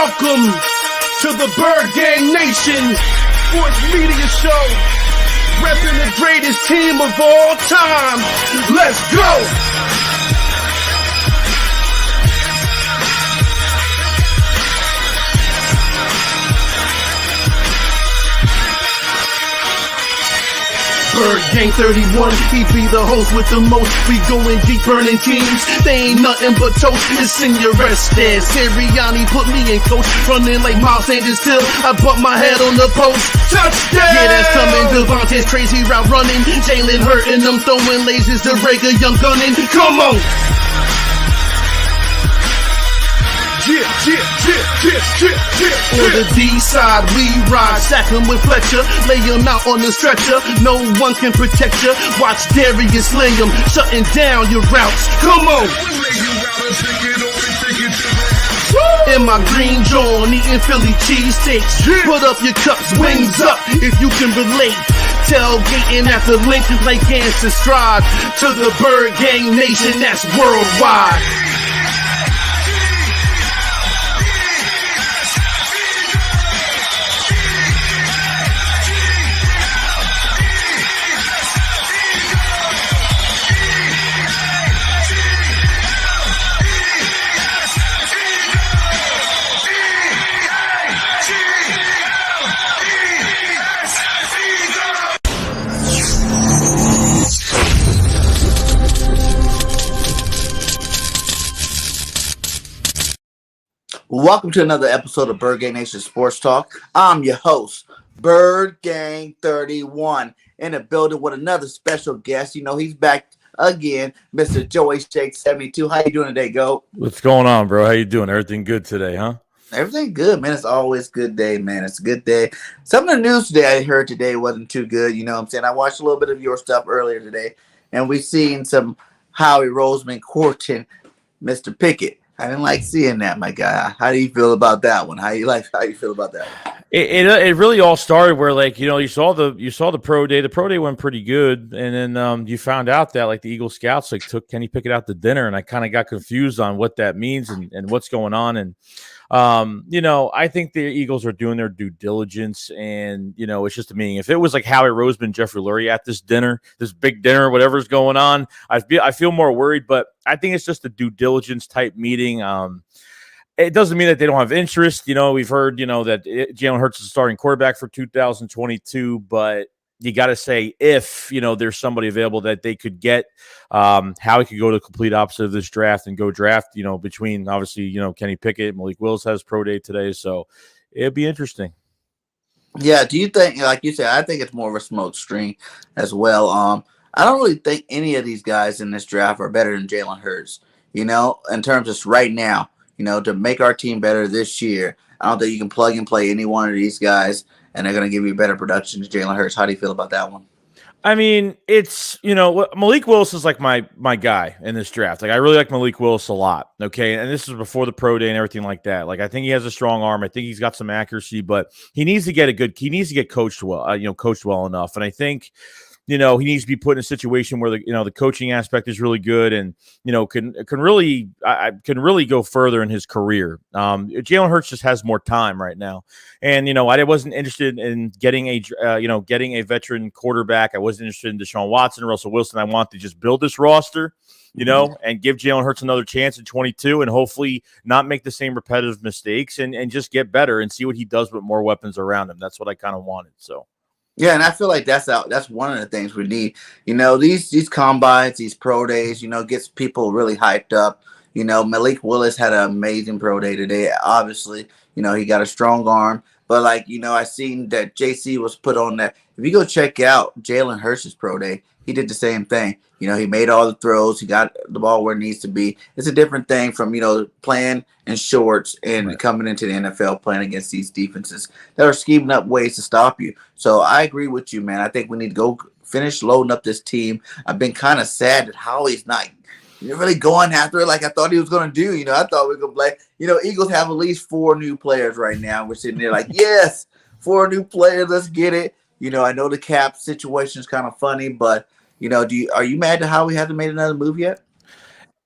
Welcome to the Bird Gang Nation Sports Media Show, repping the greatest team of all time. Let's go! Bird Gang 31, he be the host with the most. We going deep, burning teams. They ain't nothing but toast. It's in your rest there. Sirianni put me in coach, running like Miles Sanders till I bump my head on the post. Touchdown! Yeah, that's coming. Devontae's crazy route running. Jalen hurting them, throwing lasers to Reagor, young gunning. Come on! On the D side, we ride, sack him with Fletcher, lay him out on the stretcher. No one can protect you. Watch Darius lay him, shutting down your routes. Come on! In my green John, eating Philly cheesesteaks. Put up your cups, wings up, if you can relate. Tailgating at the link like and subscribe to the Bird Gang Nation that's worldwide. Welcome to another episode of Bird Gang Nation Sports Talk. I'm your host, Bird Gang 31, in the building with another special guest. You know, he's back again, Mr. JOEYSHAKES72. How you doing today, Go? What's going on, bro? How you doing? Everything good today, huh? Everything good, man. It's always a good day, man. It's a good day. Some of the news today I heard today wasn't too good. You know what I'm saying? I watched a little bit of your stuff earlier today, and we seen some Howie Roseman courting Mr. Pickett. I didn't like seeing that, my guy. How do you feel about that one? How you feel about that one? It really all started where, like, you know, you saw the pro day. The pro day went pretty good, and then you found out that, like, the Eagle Scouts like took Kenny Pickett out to dinner, and I kind of got confused on what that means and what's going on. And you know, I think the Eagles are doing their due diligence, and you know, it's just a meeting. If it was like Howie Roseman, Jeffrey Lurie at this dinner, this big dinner, whatever's going on, I feel more worried. But I think it's just a due diligence type meeting. It doesn't mean that they don't have interest. You know, we've heard, you know, that Jalen Hurts is starting quarterback for 2022, but you got to say if, you know, there's somebody available that they could get, Howie could go to the complete opposite of this draft and go draft, you know, between obviously, you know, Kenny Pickett, Malik Willis has pro day today. So it'd be interesting. Yeah. Do you think, like you said, I think it's more of a smoke screen as well. I don't really think any of these guys in this draft are better than Jalen Hurts, you know, in terms of right now, you know, to make our team better this year. I don't think you can plug and play any one of these guys and they're going to give you better production to Jalen Hurts. How do you feel about that one? I mean, it's, you know, Malik Willis is like my guy in this draft. Like, I really like Malik Willis a lot. Okay. And this is before the pro day and everything like that. Like, I think he has a strong arm. I think he's got some accuracy, but he needs to get coached well, coached well enough. And I think, you know, he needs to be put in a situation where the coaching aspect is really good and, you know, can really go further in his career. Jalen Hurts just has more time right now. And, you know, I wasn't interested in getting a veteran quarterback. I wasn't interested in Deshaun Watson, Russell Wilson. I want to just build this roster, you know, and give Jalen Hurts another chance in 22 and hopefully not make the same repetitive mistakes and just get better and see what he does with more weapons around him. That's what I kind of wanted. So. Yeah, and I feel like that's one of the things we need. You know, these combines, these pro days, you know, gets people really hyped up. You know, Malik Willis had an amazing pro day today. Obviously, you know, he got a strong arm. But, like, you know, I seen that JC was put on that. If you go check out Jalen Hurts' pro day, he did the same thing. You know, he made all the throws. He got the ball where it needs to be. It's a different thing from, you know, playing in shorts and coming into the NFL playing against these defenses that are scheming up ways to stop you. So I agree with you, man. I think we need to go finish loading up this team. I've been kind of sad that Howie's not really going after it like I thought he was going to do. You know, I thought we were going to play. You know, Eagles have at least 4 new players right now. We're sitting there like, yes, 4 new players. Let's get it. You know, I know the cap situation is kind of funny, but, you know, are you mad that Howie hasn't made another move yet?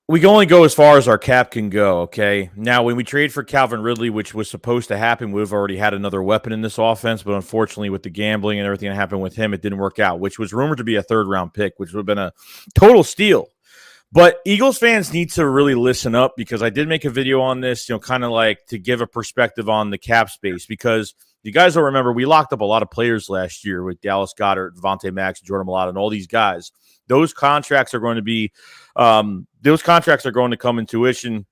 we can only go as far as our cap can go, okay? Now, when we trade for Calvin Ridley, which was supposed to happen, we've already had another weapon in this offense, but unfortunately with the gambling and everything that happened with him, it didn't work out, which was rumored to be a third-round pick, which would have been a total steal. But Eagles fans need to really listen up because I did make a video on this, kind of like to give a perspective on the cap space because you guys don't remember, we locked up a lot of players last year with Dallas Goedert, Devontae Max, Jordan Mailata, and all these guys. Those contracts are going to be those contracts are going to come into fruition,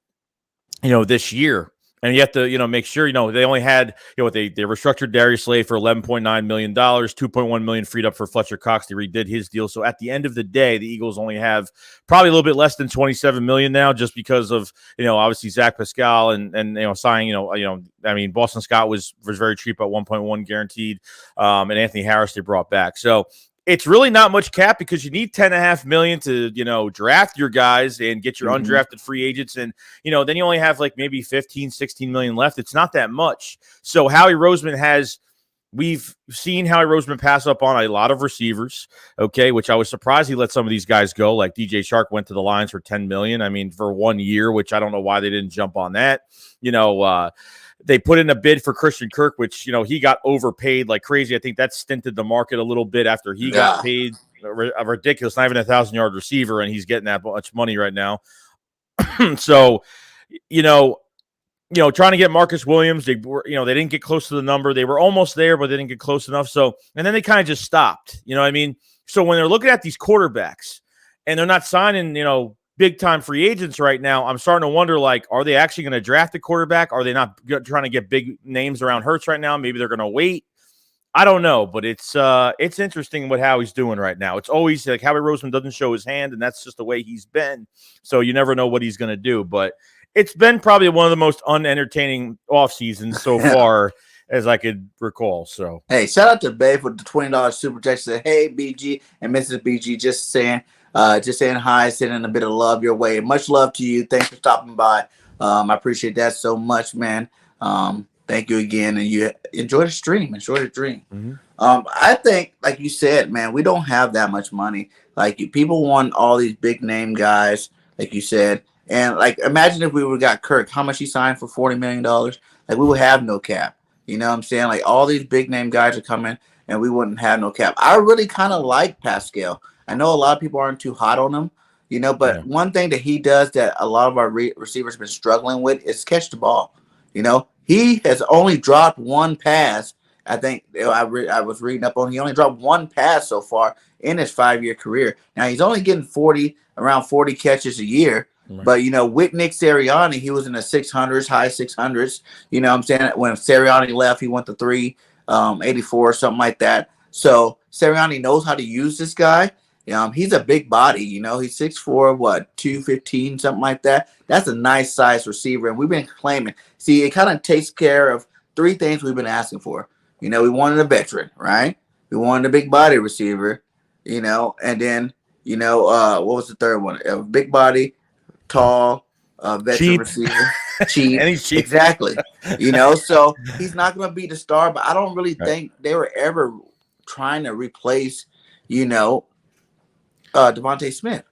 this year. And you have to, make sure, they only had, they restructured Darius Slay for $11.9 million, $2.1 million freed up for Fletcher Cox. They redid his deal. So at the end of the day, the Eagles only have probably a little bit less than $27 million now, just because of, obviously Zach Pascal and signing, Boston Scott was very cheap at 1.1 guaranteed. And Anthony Harris they brought back. So it's really not much cap because you need $10.5 million to, draft your guys and get your undrafted free agents. And, then you only have like maybe 15, 16 million left. It's not that much. So Howie Roseman we've seen Howie Roseman pass up on a lot of receivers, okay, which I was surprised he let some of these guys go. Like DJ Shark went to the Lions for $10 million. For 1 year, which I don't know why they didn't jump on that. They put in a bid for Christian Kirk, which, he got overpaid like crazy. I think that stinted the market a little bit after he got paid a ridiculous, not even a 1,000-yard receiver, and he's getting that much money right now. So, trying to get Marcus Williams, they didn't get close to the number. They were almost there, but they didn't get close enough. So, and then they kind of just stopped, So when they're looking at these quarterbacks and they're not signing, big-time free agents right now, I'm starting to wonder, are they actually going to draft a quarterback? Are they not trying to get big names around Hurts right now? Maybe they're going to wait. I don't know, but it's interesting what Howie's doing right now. It's always like Howie Roseman doesn't show his hand, and that's just the way he's been. So you never know what he's going to do. But it's been probably one of the most unentertaining off seasons so far as I could recall. So hey, shout out to Babe for the $20 super chat. She said, "Hey BG and Mrs. BG, just saying hi, sending a bit of love your way. Much love to you. Thanks for stopping by. I appreciate that so much, man. Thank you again, and you enjoy the stream. Enjoy the dream. Mm-hmm. I think, like you said, man, we don't have that much money. Like people want all these big name guys, like you said, and like imagine if we would have got Kirk, how much he signed for $40 million? Like we would have no cap. You know what I'm saying? Like all these big name guys are coming, and we wouldn't have no cap. I really kind of like Pascal. I know a lot of people aren't too hot on him, but one thing that he does that a lot of our receivers have been struggling with is catch the ball. He has only dropped one pass. I think I was reading up on. He only dropped one pass so far in his 5-year career. Now he's only getting around 40 catches a year. Right. But with Nick Sirianni, he was in the 600s, high 600s. You know what I'm saying? When Sirianni left, he went to 384 or something like that. So Sirianni knows how to use this guy. He's a big body. He's 6'4", 215, something like that. That's a nice size receiver, and we've been claiming. See, it kind of takes care of 3 things we've been asking for. We wanted a veteran, right? We wanted a big body receiver, and then what was the third one? A big body, tall, veteran cheap. Receiver, cheap. And he's cheap. Exactly. So he's not going to be the star, but I don't really think they were ever trying to replace, Devontae Smith.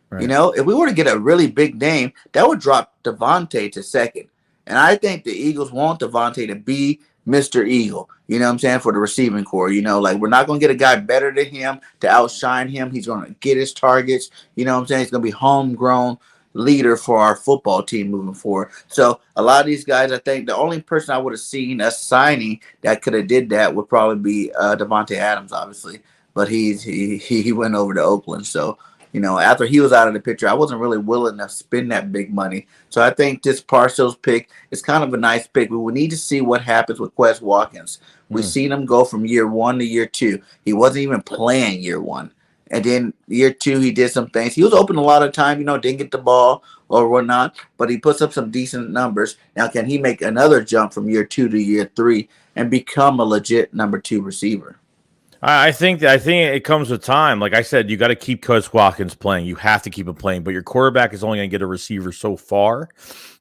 Right. If we were to get a really big name, that would drop Devontae to second. And I think the Eagles want Devontae to be Mr. Eagle, you know what I'm saying, for the receiving core. We're not going to get a guy better than him to outshine him. He's going to get his targets. You know what I'm saying? He's going to be homegrown leader for our football team moving forward. So a lot of these guys, I think the only person I would have seen us signing that could have did that would probably be Devontae Adams, obviously. But he went over to Oakland. So, after he was out of the picture, I wasn't really willing to spend that big money. So I think this Parcells pick is kind of a nice pick. We will need to see what happens with Quez Watkins. We've seen him go from year 1 to year 2. He wasn't even playing year 1. And then year 2, he did some things. He was open a lot of time, didn't get the ball or whatnot, but he puts up some decent numbers. Now, can he make another jump from year 2 to year 3 and become a legit number 2 receiver? I think it comes with time. Like I said, you got to keep Quez Watkins playing. You have to keep him playing, but your quarterback is only going to get a receiver so far.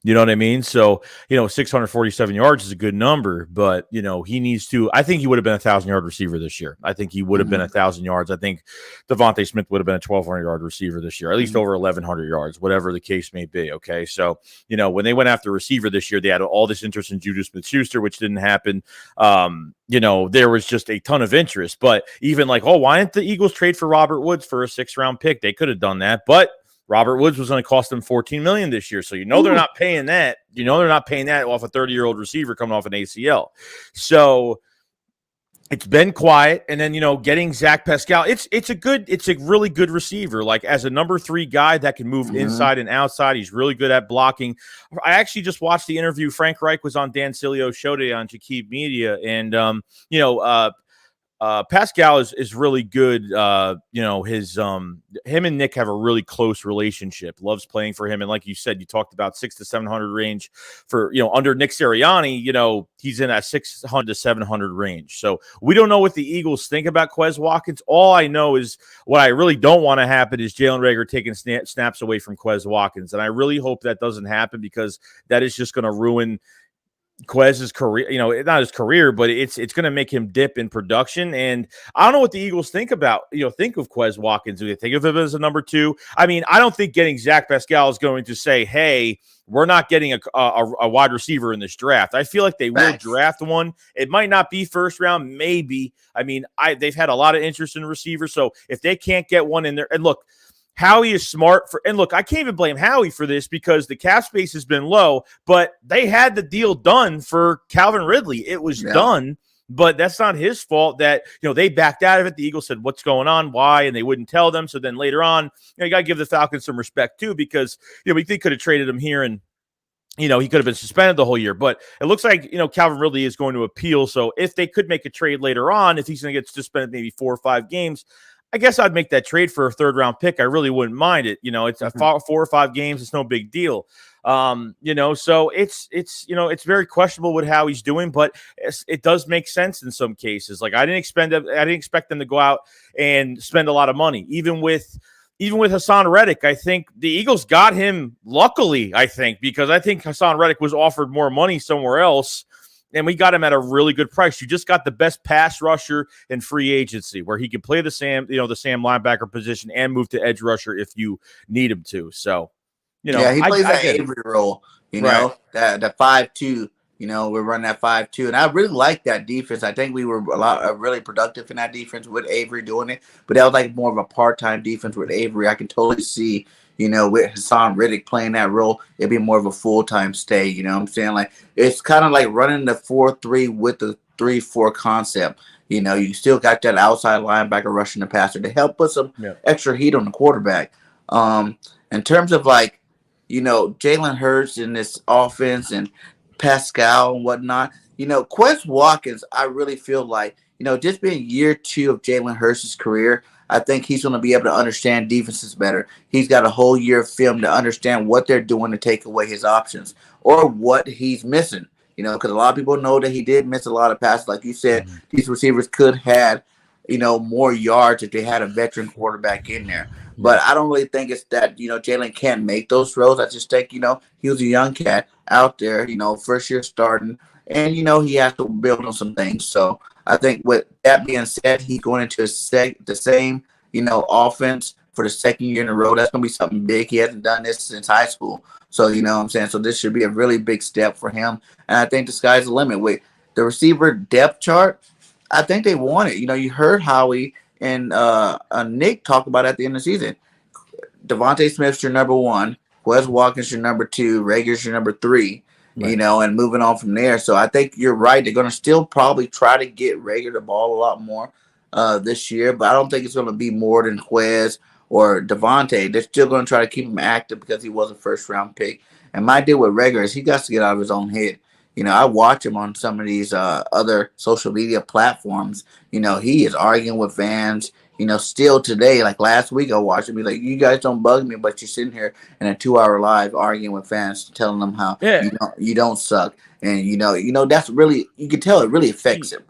You know what I mean? So, 647 yards is a good number, but, he needs to. I think he would have been a 1,000-yard receiver this year. I think he would have been 1,000 yards. I think Devontae Smith would have been a 1,200-yard receiver this year, at least over 1,100 yards, whatever the case may be. Okay. So, when they went after receiver this year, they had all this interest in Juju Smith-Schuster, which didn't happen. There was just a ton of interest, but even like, why didn't the Eagles trade for Robert Woods for a 6th-round pick? They could have done that, but Robert Woods was going to cost them $14 million this year. So, they're not paying that. They're not paying that off a 30-year-old receiver coming off an ACL. So it's been quiet. And then, getting Zach Pascal, it's a really good receiver. Like as a number 3 guy that can move inside and outside. He's really good at blocking. I actually just watched the interview. Frank Reich was on Dan Silio's show today on Jakeeb Media. And, Pascal is really good. Him and Nick have a really close relationship. Loves playing for him, and like you said, you talked about 600 to 700 range for under Nick Sirianni. He's in that 600 to 700 range. So we don't know what the Eagles think about Quez Watkins. All I know is what I really don't want to happen is Jalen Reagor taking snaps away from Quez Watkins, and I really hope that doesn't happen because that is just going to ruin Quez's career, not his career, but it's going to make him dip in production. And I don't know what the Eagles think of Quez Watkins. Do they think of him as a number 2? I mean, I don't think getting Zach Pascal is going to say, hey, we're not getting a wide receiver in this draft. I feel like they will draft one. It might not be 1st round, maybe. I mean, they've had a lot of interest in receivers. So if they can't get one in there, and look, Howie is smart and look, I can't even blame Howie for this because the cap space has been low, but they had the deal done for Calvin Ridley. It was done, but that's not his fault that, they backed out of it. The Eagles said, what's going on? Why? And they wouldn't tell them. So then later on, you got to give the Falcons some respect too, because, we could have traded him here and, he could have been suspended the whole year, but it looks like, Calvin Ridley is going to appeal. So if they could make a trade later on, if he's going to get suspended maybe 4 or 5 games, I guess I'd make that trade for a 3rd-round pick. I really wouldn't mind it. It's a 4 or 5 games. It's no big deal. So it's very questionable with how he's doing, but it does make sense in some cases. Like I didn't expect them to go out and spend a lot of money, even with Hassan Reddick. I think the Eagles got him luckily, because I think Hassan Reddick was offered more money somewhere else. And we got him at a really good price. You just got the best pass rusher in free agency where he can play the Sam linebacker position and move to edge rusher if you need him to. So, he plays that Avery role, the 5-2, we're running that 5-2. And I really like that defense. I think we were really productive in that defense with Avery doing it. But that was like more of a part-time defense with Avery. I can totally see, with Hassan Reddick playing that role, it'd be more of a full-time stay, you know what I'm saying? Like, it's kind of like running the 4-3 with the 3-4 concept. You still got that outside linebacker rushing the passer to help put some extra heat on the quarterback. In terms of like, Jalen Hurts in this offense and Pascal and whatnot, Quez Watkins, I really feel like, just being year 2 of Jalen Hurts' career, I think he's going to be able to understand defenses better. He's got a whole year of film to understand what they're doing to take away his options or what he's missing. Because a lot of people know that he did miss a lot of passes. Like you said, these receivers could have, more yards if they had a veteran quarterback in there. But I don't really think it's that, Jalen can't make those throws. I just think, he was a young cat out there, 1st year starting. And, he has to build on some things. So I think with that being said, he's going into the same, offense for the 2nd year in a row. That's going to be something big. He hasn't done this since high school. So, what I'm saying? So this should be a really big step for him. And I think the sky's the limit. With the receiver depth chart, I think they want it. You heard Howie and Nick talk about it at the end of the season. Devontae Smith's your number 1. Quez Watkins your number 2. Reagor's your number 3. Right. And moving on from there. So I think you're right. They're going to still probably try to get Reagor the ball a lot more this year, but I don't think it's going to be more than Quez or Devontae. They're still going to try to keep him active because he was a 1st-round pick. And my deal with Reagor is he got to get out of his own head. I watch him on some of these other social media platforms. He is arguing with fans. Still today, like last week, I watched him. He's like, "You guys don't bug me, but you're sitting here in a 2-hour live arguing with fans, telling them how you don't suck." And that's really, you can tell it really affects him.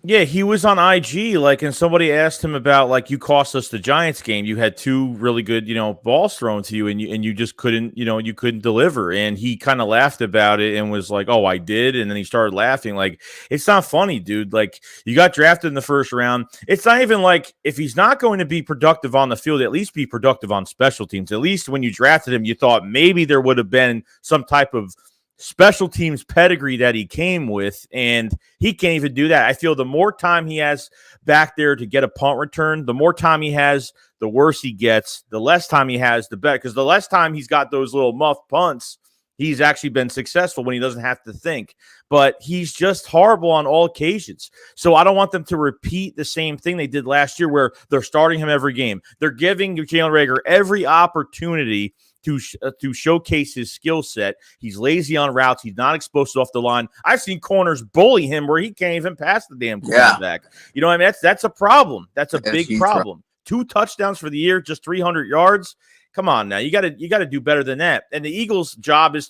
Yeah, he was on IG, like, and somebody asked him about, like, you cost us the Giants game. You had two really good, balls thrown to you, and you just couldn't, you couldn't deliver. And he kind of laughed about it and was like, "Oh, I did." And then he started laughing. Like, it's not funny, dude. Like, you got drafted in the first round. It's not even like if he's not going to be productive on the field, at least be productive on special teams. At least when you drafted him, you thought maybe there would have been some type of special teams pedigree that he came with, and he can't even do that. I feel the more time he has back there to get a punt return, the more time he has, the worse he gets. The less time he has, the better, because the less time he's got those little muff punts, he's actually been successful when he doesn't have to think. But he's just horrible on all occasions. So I don't want them to repeat the same thing they did last year where they're starting him every game. They're giving Jalen Reagor every opportunity to showcase his skill set. He's lazy on routes. He's not explosive off the line. I've seen corners bully him where he can't even pass the damn quarterback. You know what I mean? That's a problem. That's a big problem. 2 touchdowns for the year, just 300 yards. Come on now. You got to do better than that. And the Eagles' job is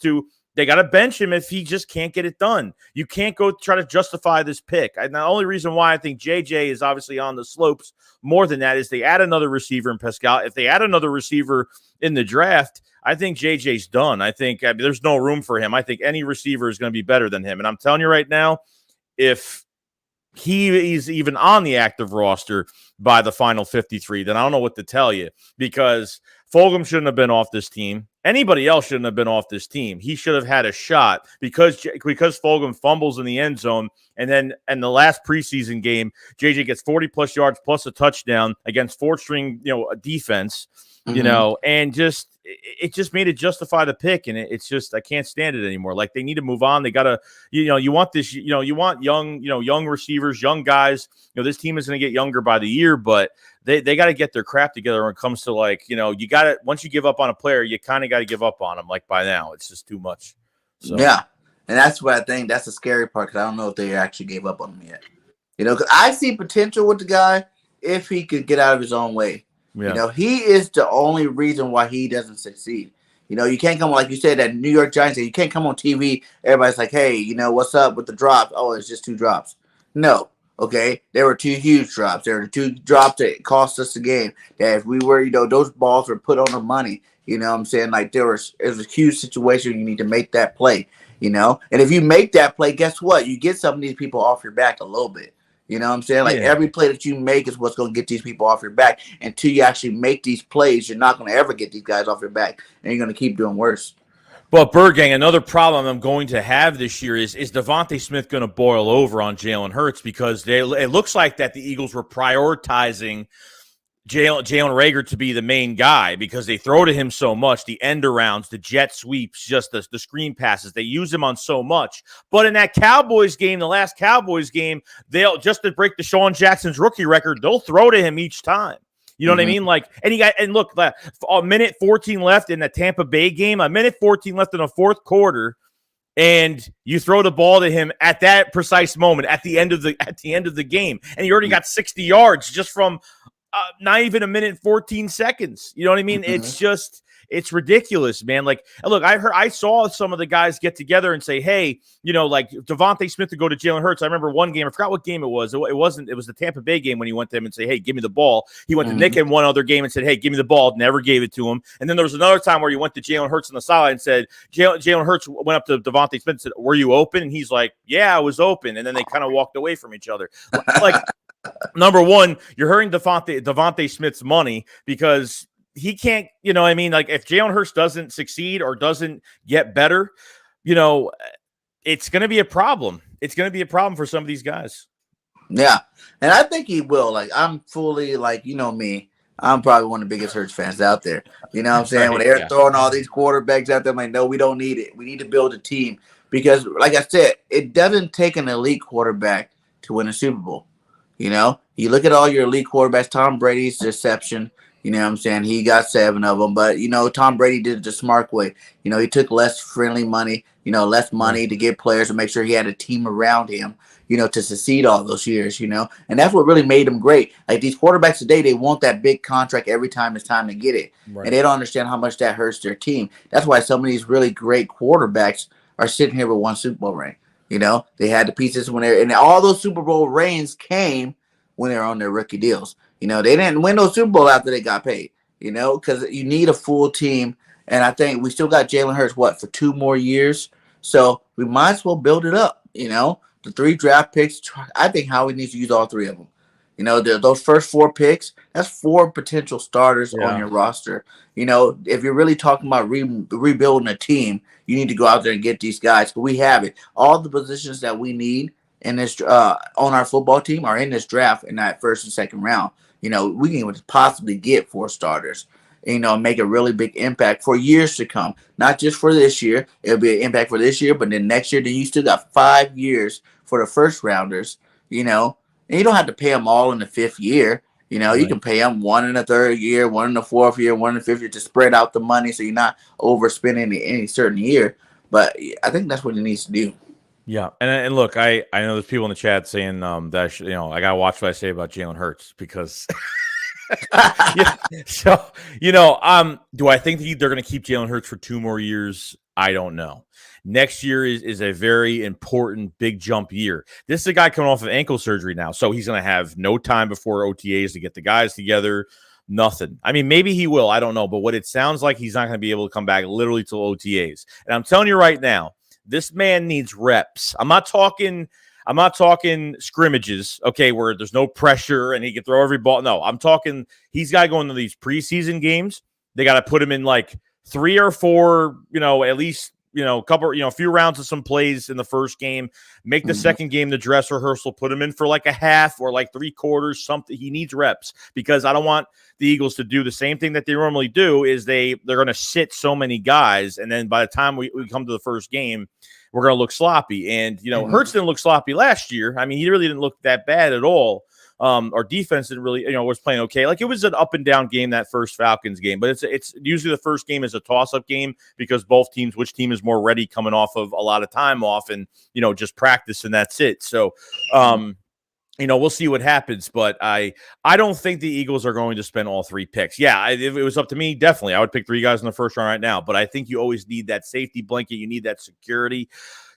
they got to bench him if he just can't get it done. You can't go try to justify this pick. And the only reason why I think JJ is obviously on the slopes more than that is they add another receiver in Pascal. If they add another receiver in the draft, I think JJ's done. I mean, there's no room for him. I think any receiver is going to be better than him. And I'm telling you right now, if he is even on the active roster by the final 53, then I don't know what to tell you, because Fulgham shouldn't have been off this team. Anybody else shouldn't have been off this team. He should have had a shot because Fulgham fumbles in the end zone. And then in the last preseason game, JJ gets 40-plus yards plus a touchdown against fourth-string, defense, and just it just made it justify the pick. And it's just, I can't stand it anymore. Like, they need to move on. They got to, you want this, you want young receivers, young guys. This team is going to get younger by the year, but they got to get their crap together when it comes to, like, you got to, once you give up on a player, you kind of got to give up on him. Like, by now, it's just too much. So. Yeah. And that's what I think. That's the scary part, because I don't know if they actually gave up on him yet. Because I see potential with the guy if he could get out of his own way. Yeah. He is the only reason why he doesn't succeed. You can't come, like you said, that New York Giants, you can't come on TV. Everybody's like, hey, what's up with the drops? Oh, it's just 2 drops. No. Okay. There were 2 huge drops. There were 2 drops that cost us the game. That if we were, those balls were put on the money. You know what I'm saying? Like, it was a huge situation. You need to make that play, And if you make that play, guess what? You get some of these people off your back a little bit. You know what I'm saying? Like, every play that you make is what's going to get these people off your back. Until you actually make these plays, you're not going to ever get these guys off your back, and you're going to keep doing worse. But BIRDGANG, another problem I'm going to have this year is Devontae Smith going to boil over on Jalen Hurts, because it looks like that the Eagles were prioritizing Jalen Reagor to be the main guy, because they throw to him so much, the end arounds, the jet sweeps, just the screen passes. They use him on so much. But in that Cowboys game, the last Cowboys game, they'll, just to break Deshaun Jackson's rookie record, they'll throw to him each time. You know what I mean? Like, and look, a minute 14 left in the Tampa Bay game, a minute 14 left in the fourth quarter, and you throw the ball to him at that precise moment at the end of the game, and you already got 60 yards just from not even a minute 14 seconds. You know what I mean? It's just, it's ridiculous, man. Like, look, I saw some of the guys get together and say, hey, like Devontae Smith to go to Jalen Hurts. I remember one game, I forgot what game it was. It was the Tampa Bay game when he went to him and say, hey, give me the ball. He went to Nick in one other game and said, hey, give me the ball. Never gave it to him. And then there was another time where he went to Jalen Hurts on the sideline and said, Jalen Hurts went up to Devontae Smith and said, were you open? And he's like, yeah, I was open. And then they kind of walked away from each other. Like, number one, you're hurting Devontae Smith's money, because he can't, like, if Jalen Hurts doesn't succeed or doesn't get better, it's going to be a problem. It's going to be a problem for some of these guys. Yeah. And I think he will. Like, I'm fully, like, me, I'm probably one of the biggest Hurts fans out there. You know what I'm saying? When they're throwing all these quarterbacks out there, I'm like, no, we don't need it. We need to build a team, because, like I said, it doesn't take an elite quarterback to win a Super Bowl. You look at all your elite quarterbacks, Tom Brady's deception. You know what I'm saying? He got 7 of them. But, Tom Brady did it the smart way. He took less friendly money, less money to get players to make sure he had a team around him, to succeed all those years, And that's what really made him great. Like, these quarterbacks today, they want that big contract every time it's time to get it. Right. And they don't understand how much that hurts their team. That's why some of these really great quarterbacks are sitting here with 1 Super Bowl ring. You know, they had the pieces when they're, and all those Super Bowl reigns came when they're on their rookie deals. You know, they didn't win those Super Bowl after they got paid, you know, because you need a full team. And I think we still got Jalen Hurts, for 2 more years? So we might as well build it up, you know. The 3 draft picks, I think Howie needs to use all 3 of them. You know, those first 4 picks, that's 4 potential starters on your roster. You know, if you're really talking about rebuilding a team, you need to go out there and get these guys. But we have it. All the positions that we need in this on our football team are in this draft in that first and second round. You know, we can possibly get 4 starters, you know, make a really big impact for years to come. Not just for this year. It'll be an impact for this year, but then next year, then you still got 5 years for the first rounders, you know. And you don't have to pay them all in the 5th year. You know, you can pay them 1 in the 3rd year, 1 in the 4th year, 1 in the 5th year to spread out the money so you're not overspending any certain year. But I think that's what he needs to do. Yeah, and look, I know there's people in the chat saying that you know, I gotta watch what I say about Jalen Hurts because yeah. So you know, do I think they're going to keep Jalen Hurts for 2 more years? I don't know. Next year is a very important big jump year. This is a guy coming off of ankle surgery now, so he's going to have no time before OTAs to get the guys together. Nothing. I mean, maybe he will. I don't know. But what it sounds like, he's not going to be able to come back literally till OTAs. And I'm telling you right now, this man needs reps. I'm not talking scrimmages, okay, where there's no pressure and he can throw every ball. No, I'm talking he's got to go into these preseason games. They got to put him in like 3 or 4, you know, at least, you know, a few rounds of some plays in the first game, make the second game the dress rehearsal, put him in for like a half or like 3/4, something. He needs reps because I don't want the Eagles to do the same thing that they normally do is they're going to sit so many guys. And then by the time we come to the first game, we're going to look sloppy. And, you know, Hurts didn't look sloppy last year. I mean, he really didn't look that bad at all. Our defense didn't really, you know, was playing okay. Like it was an up and down game, that first Falcons game, but it's usually the first game is a toss-up game because both teams, which team is more ready coming off of a lot of time off and, you know, just practice and that's it. So, you know, we'll see what happens, but I don't think the Eagles are going to spend all 3 picks. Yeah, if it was up to me, definitely I would pick 3 guys in the first round right now, but I think you always need that safety blanket. You need that security.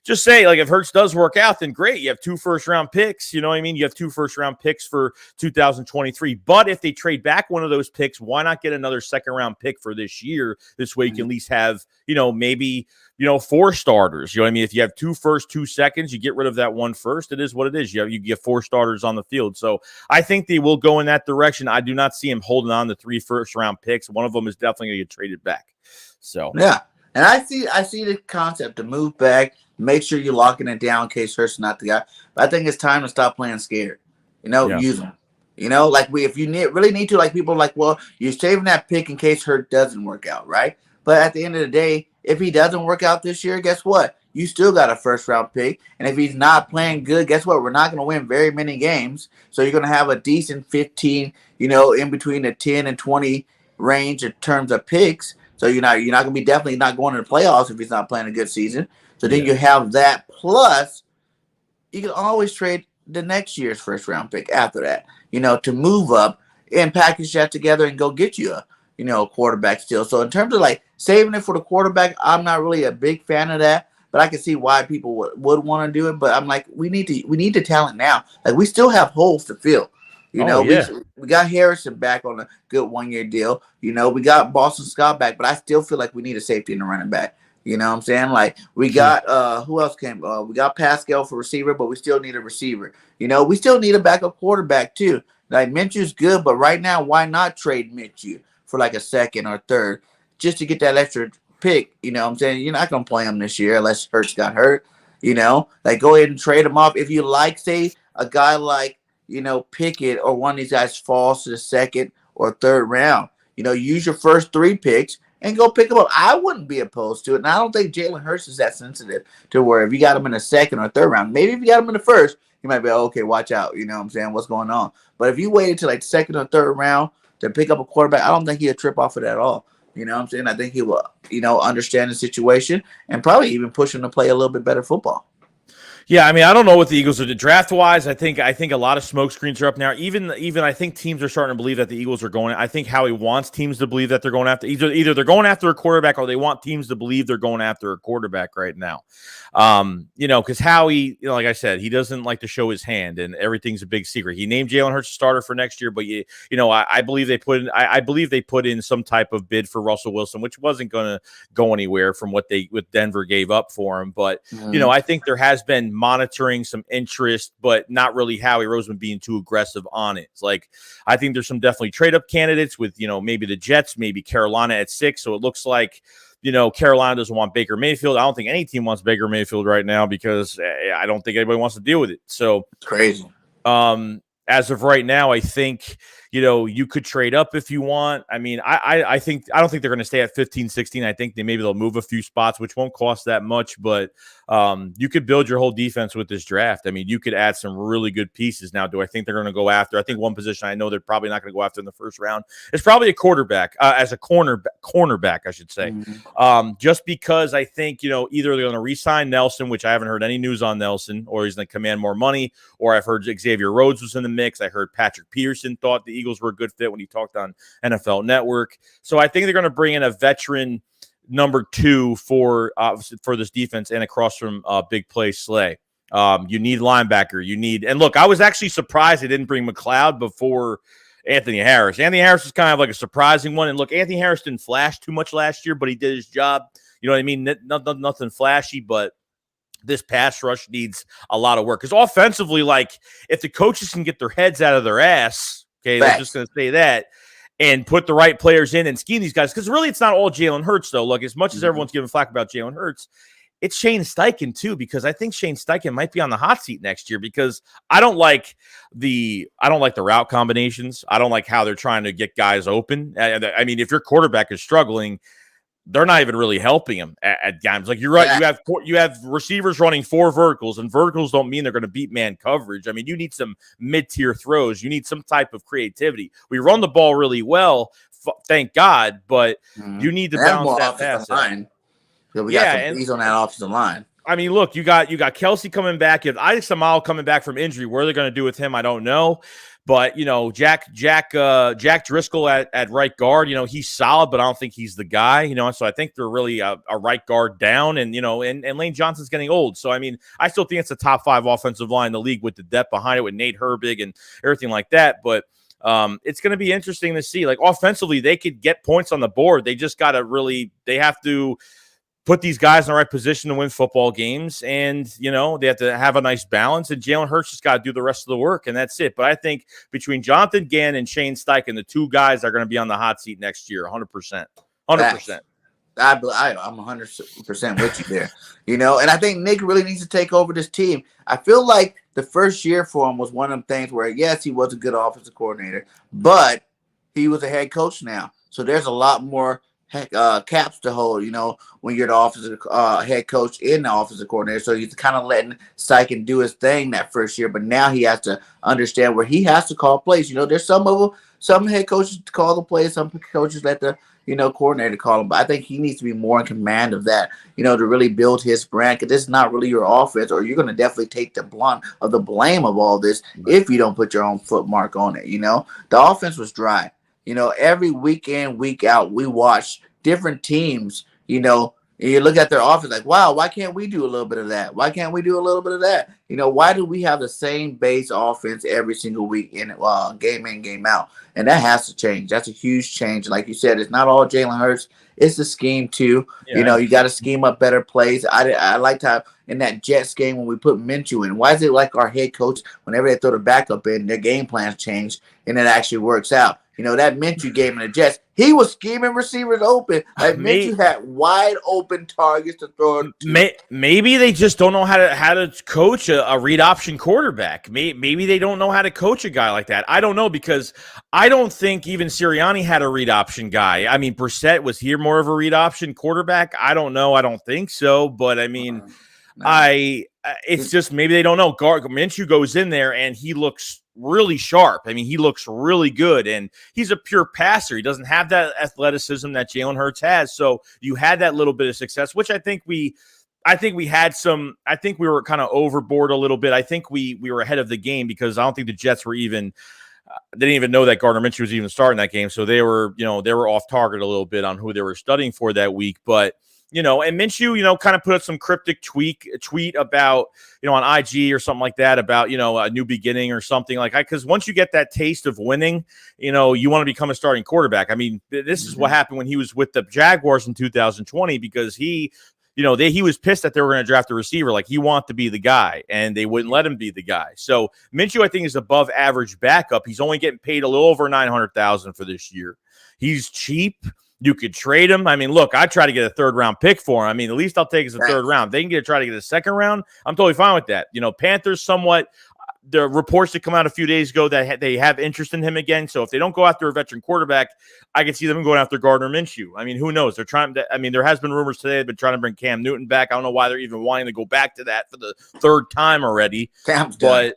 Just say, like, if Hurts does work out, then great. You have 2 first-round picks. You know what I mean? You have 2 first-round picks for 2023. But if they trade back one of those picks, why not get another second-round pick for this year? This way you can at least have, you know, maybe, you know, 4 starters. You know what I mean? If you have 2 firsts, 2 seconds, you get rid of that 1 first. It is what it is. You get 4 starters on the field. So I think they will go in that direction. I do not see him holding on to 3 first-round picks. One of them is definitely going to get traded back. So yeah. And I see the concept to move back, make sure you're locking it down in case Hurts is not the guy. But I think it's time to stop playing scared. You know, use them. You know, like if you really need to, like people are like, well, you're saving that pick in case Hurts doesn't work out, right? But at the end of the day, if he doesn't work out this year, guess what? You still got a first-round pick. And if he's not playing good, guess what? We're not going to win very many games. So you're going to have a decent 15, you know, in between the 10 and 20 range in terms of picks. So you're not going to be definitely not going to the playoffs if he's not playing a good season. So then you have that. Plus, you can always trade the next year's first-round pick after that, you know, to move up and package that together and go get you a, you know, quarterback still. So in terms of like saving it for the quarterback, I'm not really a big fan of that. But I can see why people would want to do it. But I'm like, we need the talent now. Like we still have holes to fill. You know, we got Harrison back on a good 1-year deal. You know, we got Boston Scott back, but I still feel like we need a safety and a running back. You know what I'm saying? Like we got who else came? We got Pascal for receiver, but we still need a receiver. You know, we still need a backup quarterback too. Like Minshew's good, but right now, why not trade Minshew for like a second or third just to get that extra pick? You know what I'm saying? You're not gonna play him this year unless Hurts got hurt. You know, like go ahead and trade him off. If you like, say a guy like, you know, Pickett or one of these guys falls to the second or third round, you know, use your first 3 picks and go pick them up. I wouldn't be opposed to it. And I don't think Jalen Hurts is that sensitive to where if you got him in the second or third round, maybe if you got him in the first, you might be, okay, watch out. You know what I'm saying? What's going on? But if you waited to like second or third round to pick up a quarterback, I don't think he'll trip off of that at all. You know what I'm saying? I think he will, you know, understand the situation and probably even push him to play a little bit better football. Yeah, I mean, I don't know what the Eagles are doing draft-wise. I think a lot of smoke screens are up now. Even I think teams are starting to believe that the Eagles are going. I think Howie wants teams to believe that they're going after either they're going after a quarterback or they want teams to believe they're going after a quarterback right now. Because Howie, like I said, he doesn't like to show his hand, and everything's a big secret. He named Jalen Hurts a starter for next year, but I believe they put in some type of bid for Russell Wilson, which wasn't going to go anywhere from what Denver gave up for him. But I think there has been monitoring, some interest, but not really Howie Roseman being too aggressive on it. It's like I think there's some definitely trade up candidates with maybe the Jets, maybe Carolina at 6. So it looks like Carolina doesn't want Baker Mayfield. I don't think any team wants Baker Mayfield right now because I don't think anybody wants to deal with it. So crazy. As of right now, I think you could trade up if you want. I mean, I don't think they're going to stay at 15, 16. I think they'll move a few spots, which won't cost that much. But you could build your whole defense with this draft. I mean, you could add some really good pieces. Now, do I think they're going to go after? I think one position I know they're probably not going to go after in the first round is probably a quarterback, as a cornerback, I should say. Just because I think either they're going to re-sign Nelson, which I haven't heard any news on Nelson, or he's going to command more money, or I've heard Xavier Rhodes was in the mix. I heard Patrick Peterson thought the Eagles were a good fit when he talked on NFL Network. So I think they're going to bring in a veteran number 2 for this defense and across from big play Slay. You need linebacker. And look, I was actually surprised they didn't bring McLeod before Anthony Harris. Anthony Harris is kind of like a surprising one. And look, Anthony Harris didn't flash too much last year, but he did his job. You know what I mean? Nothing flashy, but this pass rush needs a lot of work. Because offensively, like, if the coaches can get their heads out of their ass, okay, they're just going to say that, and put the right players in and scheme these guys. Because really, it's not all Jalen Hurts, though. Look, as much as everyone's giving flack about Jalen Hurts, it's Shane Steichen, too, because I think Shane Steichen might be on the hot seat next year because I don't like the route combinations. I don't like how they're trying to get guys open. I mean, if your quarterback is struggling, they're not even really helping him at games. Like, you're right. You have receivers running 4 verticals, and verticals don't mean they're going to beat man coverage. I mean, you need some mid-tier throws. You need some type of creativity. We run the ball really well, thank God, but you need to balance that pass line. So we got some things on that offensive line. I mean, look, you got Kelsey coming back. You have Isaac Samal coming back from injury. What are they going to do with him? I don't know. But, Jack Driscoll at right guard, he's solid, but I don't think he's the guy, So I think they're really a right guard down, and Lane Johnson's getting old. So, I mean, I still think it's a top 5 offensive line in the league with the depth behind it with Nate Herbig and everything like that. But it's going to be interesting to see. Like, offensively, they could get points on the board. They just got to they have to put these guys in the right position to win football games. And, they have to have a nice balance. And Jalen Hurts just got to do the rest of the work, and that's it. But I think between Jonathan Gann and Shane Steichen, the 2 guys are going to be on the hot seat next year, 100%. 100%. I'm 100% with you there. And I think Nick really needs to take over this team. I feel like the first year for him was one of them things where, yes, he was a good offensive coordinator, but he was a head coach now. So there's a lot more caps to hold, when you're the offensive head coach in the offensive coordinator. So he's kind of letting Steichen do his thing that first year, but now he has to understand where he has to call plays. There's some head coaches call the plays, some coaches let the coordinator call them. But I think he needs to be more in command of that, to really build his brand, because this is not really your offense, or you're going to definitely take the blunt of the blame of all this if you don't put your own footmark on it. The offense was dry. Every week in, week out, we watch different teams, and you look at their offense like, wow, why can't we do a little bit of that? Why can't we do a little bit of that? Why do we have the same base offense every single week in game in, game out? And that has to change. That's a huge change. Like you said, it's not all Jalen Hurts. It's the scheme too. Yeah. You got to scheme up better plays. I liked how in that Jets game when we put Minshew in, why is it like our head coach, whenever they throw the backup in, their game plans change and it actually works out? That Minshew game in the Jets, he was scheming receivers open. Like, Minshew had wide open targets to throw. Maybe they just don't know how to coach a read option quarterback. Maybe they don't know how to coach a guy like that. I don't know, because I don't think even Sirianni had a read option guy. I mean, Brissett, was here more of a read option quarterback? I don't know. I don't think so. But I mean, it's just maybe they don't know. Minshew goes in there and he looks really sharp. I mean, he looks really good, and he's a pure passer. He doesn't have that athleticism that Jalen Hurts has. So you had that little bit of success, which I think we had some. I think we were kind of overboard a little bit. I think we were ahead of the game, because I don't think the Jets were even. They didn't even know that Gardner Minshew was even starting that game, so they were off target a little bit on who they were studying for that week. But you know, and Minshew, you know, kind of put up some cryptic tweet about, you know, on IG or something like that about, you know, a new beginning or something like that. Because once you get that taste of winning, you know, you want to become a starting quarterback. I mean, this is what happened when he was with the Jaguars in 2020, because he, you know, he was pissed that they were going to draft a receiver. Like, he wanted to be the guy, and they wouldn't let him be the guy. So Minshew, I think, is above average backup. He's only getting paid a little over $900,000 for this year. He's cheap. You could trade him. I mean, look, I try to get a third-round pick for him. I mean, the least I'll take is a third round. They can try to get a second round. I'm totally fine with that. You know, Panthers somewhat. The reports that come out a few days ago that they have interest in him again. So if they don't go after a veteran quarterback, I can see them going after Gardner Minshew. I mean, who knows? They're trying to. I mean, there has been rumors today they've been trying to bring Cam Newton back. I don't know why they're even wanting to go back to that for the third time already. But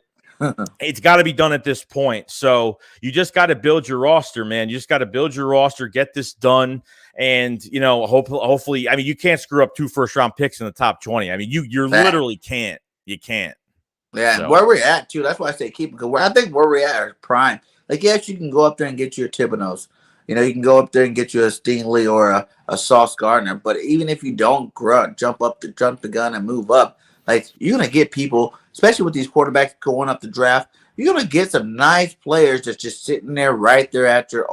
it's got to be done at this point. So you just got to build your roster, man. You just got to build your roster, get this done. And, you know, hopefully, I mean, you can't screw up 2 first-round picks in the top 20. I mean, you literally can't. You can't. Yeah, so. Where we're at, too. That's why I say keep it. Because I think where we're at is prime. Like, yes, you can go up there and get your Thibodeaux. You know, you can go up there and get you a Stingley or a Sauce Gardner. But even if you don't jump the gun and move up, like, you're going to get people, especially with these quarterbacks going up the draft, you're going to get some nice players that's just sitting there right there at your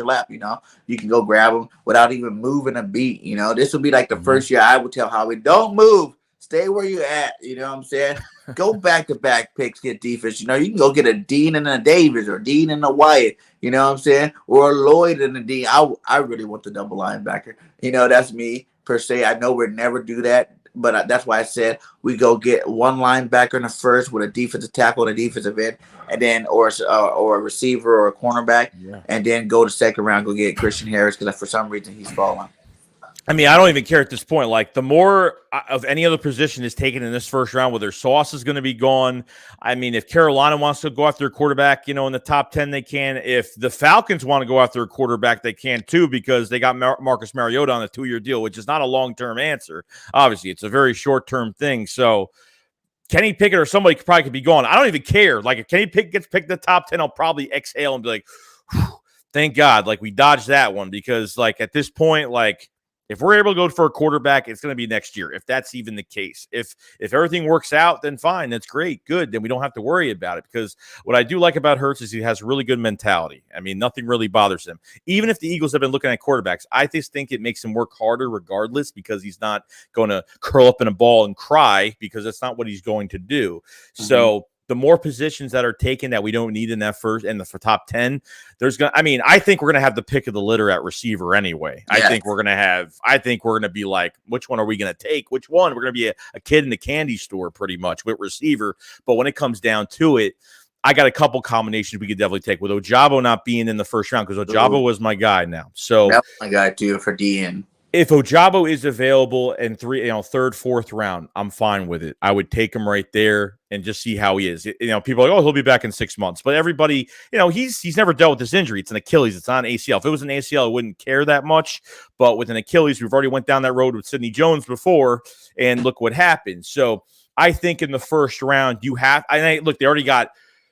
lap, you know. You can go grab them without even moving a beat, you know. This will be like the first year I would tell Howie, don't move. Stay where you at, you know what I'm saying? Go back-to-back picks, get defense. You know, you can go get a Dean and a Davis or Dean and a Wyatt, you know what I'm saying? Or a Lloyd and a Dean. I really want the double linebacker. You know, that's me, per se. I know we'd never do that, but that's why I said we go get one linebacker in the first with a defensive tackle and a defensive end, and then or a receiver or a cornerback, and then go to second round, go get Christian Harris, because for some reason he's falling. I mean, I don't even care at this point. Like, the more of any other position is taken in this first round, whether Sauce is going to be gone. I mean, if Carolina wants to go after a quarterback, you know, in the top 10, they can. If the Falcons want to go after a quarterback, they can too, because they got Marcus Mariota on a 2-year deal, which is not a long-term answer. Obviously, it's a very short-term thing. So Kenny Pickett or somebody probably could be gone. I don't even care. Like, if Kenny Pickett gets picked in the top 10, I'll probably exhale and be like, thank God, like, we dodged that one, because, like, at this point, like, if we're able to go for a quarterback, it's going to be next year, if that's even the case. If everything works out, then fine. That's great. Good. Then we don't have to worry about it, because what I do like about Hurts is he has really good mentality. I mean, nothing really bothers him. Even if the Eagles have been looking at quarterbacks, I just think it makes him work harder regardless, because he's not going to curl up in a ball and cry, because that's not what he's going to do. So the more positions that are taken that we don't need in that first and for top 10, I think we're going to have the pick of the litter at receiver anyway. Yeah. I think we're going to be like, which one are we going to take? Which one? We're going to be a kid in the candy store pretty much with receiver. But when it comes down to it, I got a couple combinations we could definitely take, with Ojabo not being in the first round, because Ojabo was my guy now. So that's my guy too for DN. If Ojabo is available in third, fourth round, I'm fine with it. I would take him right there and just see how he is. You know, people are like, oh, he'll be back in 6 months. But everybody, you know, he's never dealt with this injury. It's an Achilles. It's not an ACL. If it was an ACL, I wouldn't care that much. But with an Achilles, we've already went down that road with Sidney Jones before, and look what happened. So I think in the first round, look, they already got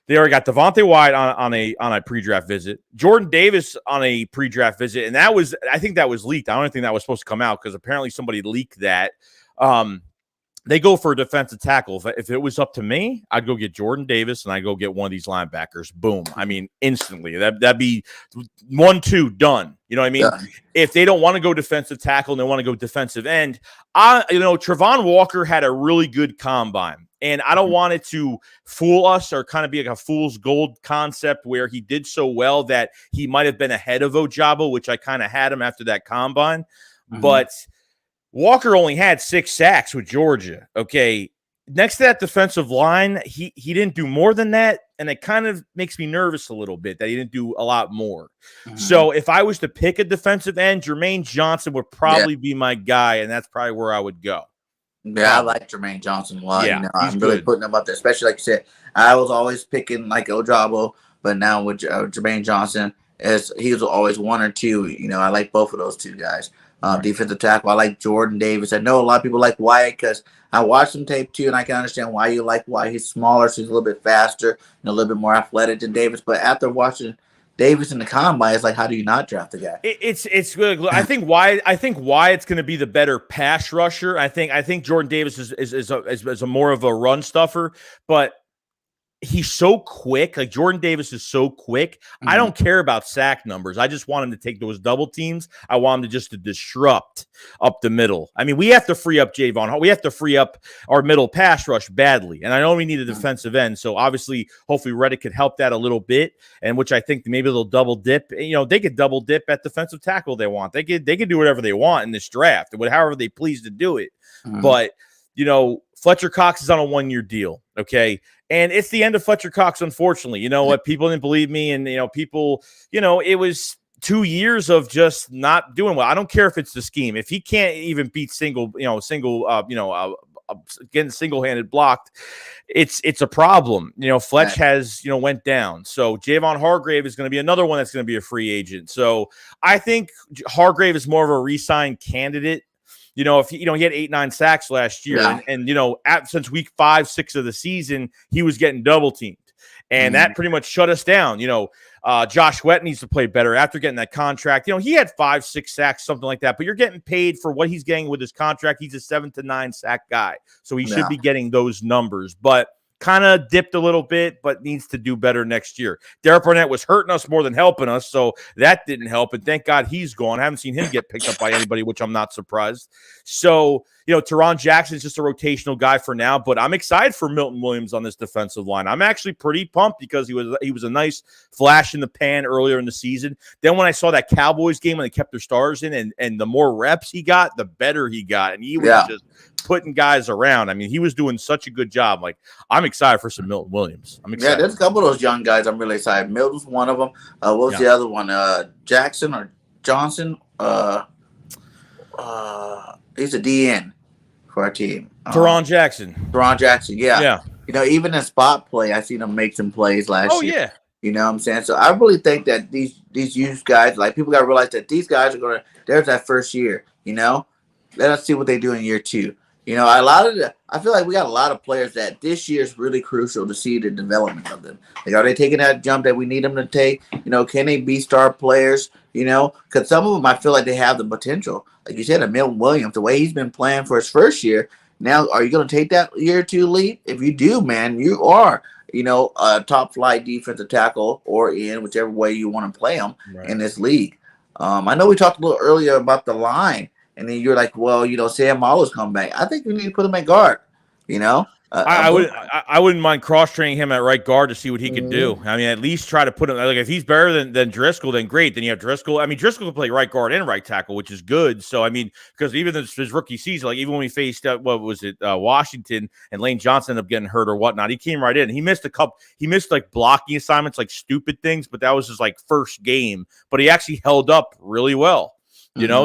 Devontae Wyatt on a pre-draft visit, Jordan Davis on a pre-draft visit, and I think that was leaked. I don't think that was supposed to come out, because apparently somebody leaked that. They go for a defensive tackle. If it was up to me, I'd go get Jordan Davis and I'd go get one of these linebackers. Boom. I mean, instantly. That'd be 1-2 done. You know what I mean? Yeah. If they don't want to go defensive tackle and they want to go defensive end, Travon Walker had a really good combine. And I don't want it to fool us or kind of be like a fool's gold concept where he did so well that he might have been ahead of Ojabo, which I kind of had him after that combine. But Walker only had 6 sacks with Georgia. Okay. Next to that defensive line, he didn't do more than that. And it kind of makes me nervous a little bit that he didn't do a lot more. So if I was to pick a defensive end, Jermaine Johnson would probably be my guy. And that's probably where I would go. Yeah, I like Jermaine Johnson a lot. Yeah, you know, I'm really putting him up there, especially like you said. I was always picking like Ojabo, but now with Jermaine Johnson, he was always 1 or 2. You know, I like both of those 2 guys. Defensive tackle, I like Jordan Davis. I know a lot of people like Wyatt because I watched some tape too, and I can understand why you like Wyatt. He's smaller, so he's a little bit faster and a little bit more athletic than Davis. But after watching Davis in the combine, it's like, how do you not draft the guy? It's good. I think why it's going to be the better pass rusher. I think Jordan Davis is a more of a run stuffer, but he's so quick. Like Jordan Davis is so quick. Mm-hmm. I don't care about sack numbers. I just want him to take those double teams. I want him to just to disrupt up the middle. I mean, we have to free up Javon. We have to free up our middle pass rush badly. And I know we need a defensive end. So obviously, hopefully Reddick could help that a little bit. And which I think maybe they'll double dip. You know, they could double dip at defensive tackle they want. They could do whatever they want in this draft, however they please to do it. Mm-hmm. But you know, Fletcher Cox is on a 1-year deal. Okay. And it's the end of Fletcher Cox, unfortunately. You know what? People didn't believe me. And, it was 2 years of just not doing well. I don't care if it's the scheme. If he can't even beat getting single-handed blocked, it's a problem. You know, Fletch has, went down. So Javon Hargrave is going to be another one that's going to be a free agent. So I think Hargrave is more of a re-sign candidate. You know, if he had 8-9 sacks last year, and since week 5-6 of the season, he was getting double teamed, and that pretty much shut us down. Josh Sweat needs to play better after getting that contract. He had 5-6 sacks, something like that, but you're getting paid for what he's getting with his contract. He's a 7 to 9 sack guy, so he should be getting those numbers, but kind of dipped a little bit, but needs to do better next year. Derek Barnett was hurting us more than helping us, so that didn't help. And thank God he's gone. I haven't seen him get picked up by anybody, which I'm not surprised. So, Teron Jackson is just a rotational guy for now, but I'm excited for Milton Williams on this defensive line. I'm actually pretty pumped because he was a nice flash in the pan earlier in the season. Then when I saw that Cowboys game when they kept their stars in, and the more reps he got, the better he got, and he was just putting guys around. I mean, he was doing such a good job. Like, I'm excited for some Milton Williams. I'm excited. Yeah, there's a couple of those young guys I'm really excited. Milton's one of them. What was the other one? Jackson or Johnson? He's a DN for our team. Teron Jackson. Teron Jackson, yeah. Even in spot play, I seen him make some plays last year. Oh, yeah. You know what I'm saying? So I really think that these youth guys, like, people got to realize that these guys there's that first year, Let us see what they do in year 2. I feel like we got a lot of players that this year is really crucial to see the development of them. Like, are they taking that jump that we need them to take? Can they be star players? Because some of them, I feel like they have the potential. Like you said, Milton Williams, the way he's been playing for his first year. Now, are you going to take that year 2 leap? If you do, man, you are, a top flight defensive tackle or in whichever way you want to play them in this league. I know we talked a little earlier about the line. And then you're like, well, Sam Marlowe's come back. I think we need to put him at guard. I wouldn't mind cross training him at right guard to see what he could do. I mean, at least try to put him like if he's better than Driscoll, then great. Then you have Driscoll. I mean, Driscoll can play right guard and right tackle, which is good. So I mean, because even his rookie season, like even when we faced Washington and Lane Johnson ended up getting hurt or whatnot, he came right in. He missed like blocking assignments, like stupid things, but that was his like first game. But he actually held up really well.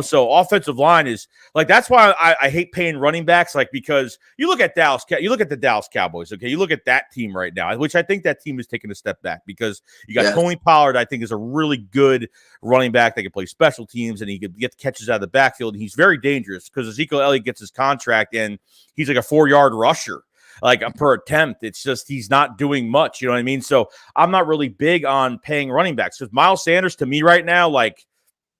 So offensive line is like, that's why I hate paying running backs, like, because you look at the Dallas Cowboys. Okay. You look at that team right now, which I think that team is taking a step back because you got Tony Pollard, I think is a really good running back that can play special teams and he could get the catches out of the backfield. And he's very dangerous because Ezekiel Elliott gets his contract and he's like a 4-yard rusher. Like per attempt, it's just he's not doing much. You know what I mean? So I'm not really big on paying running backs because Miles Sanders to me right now, like,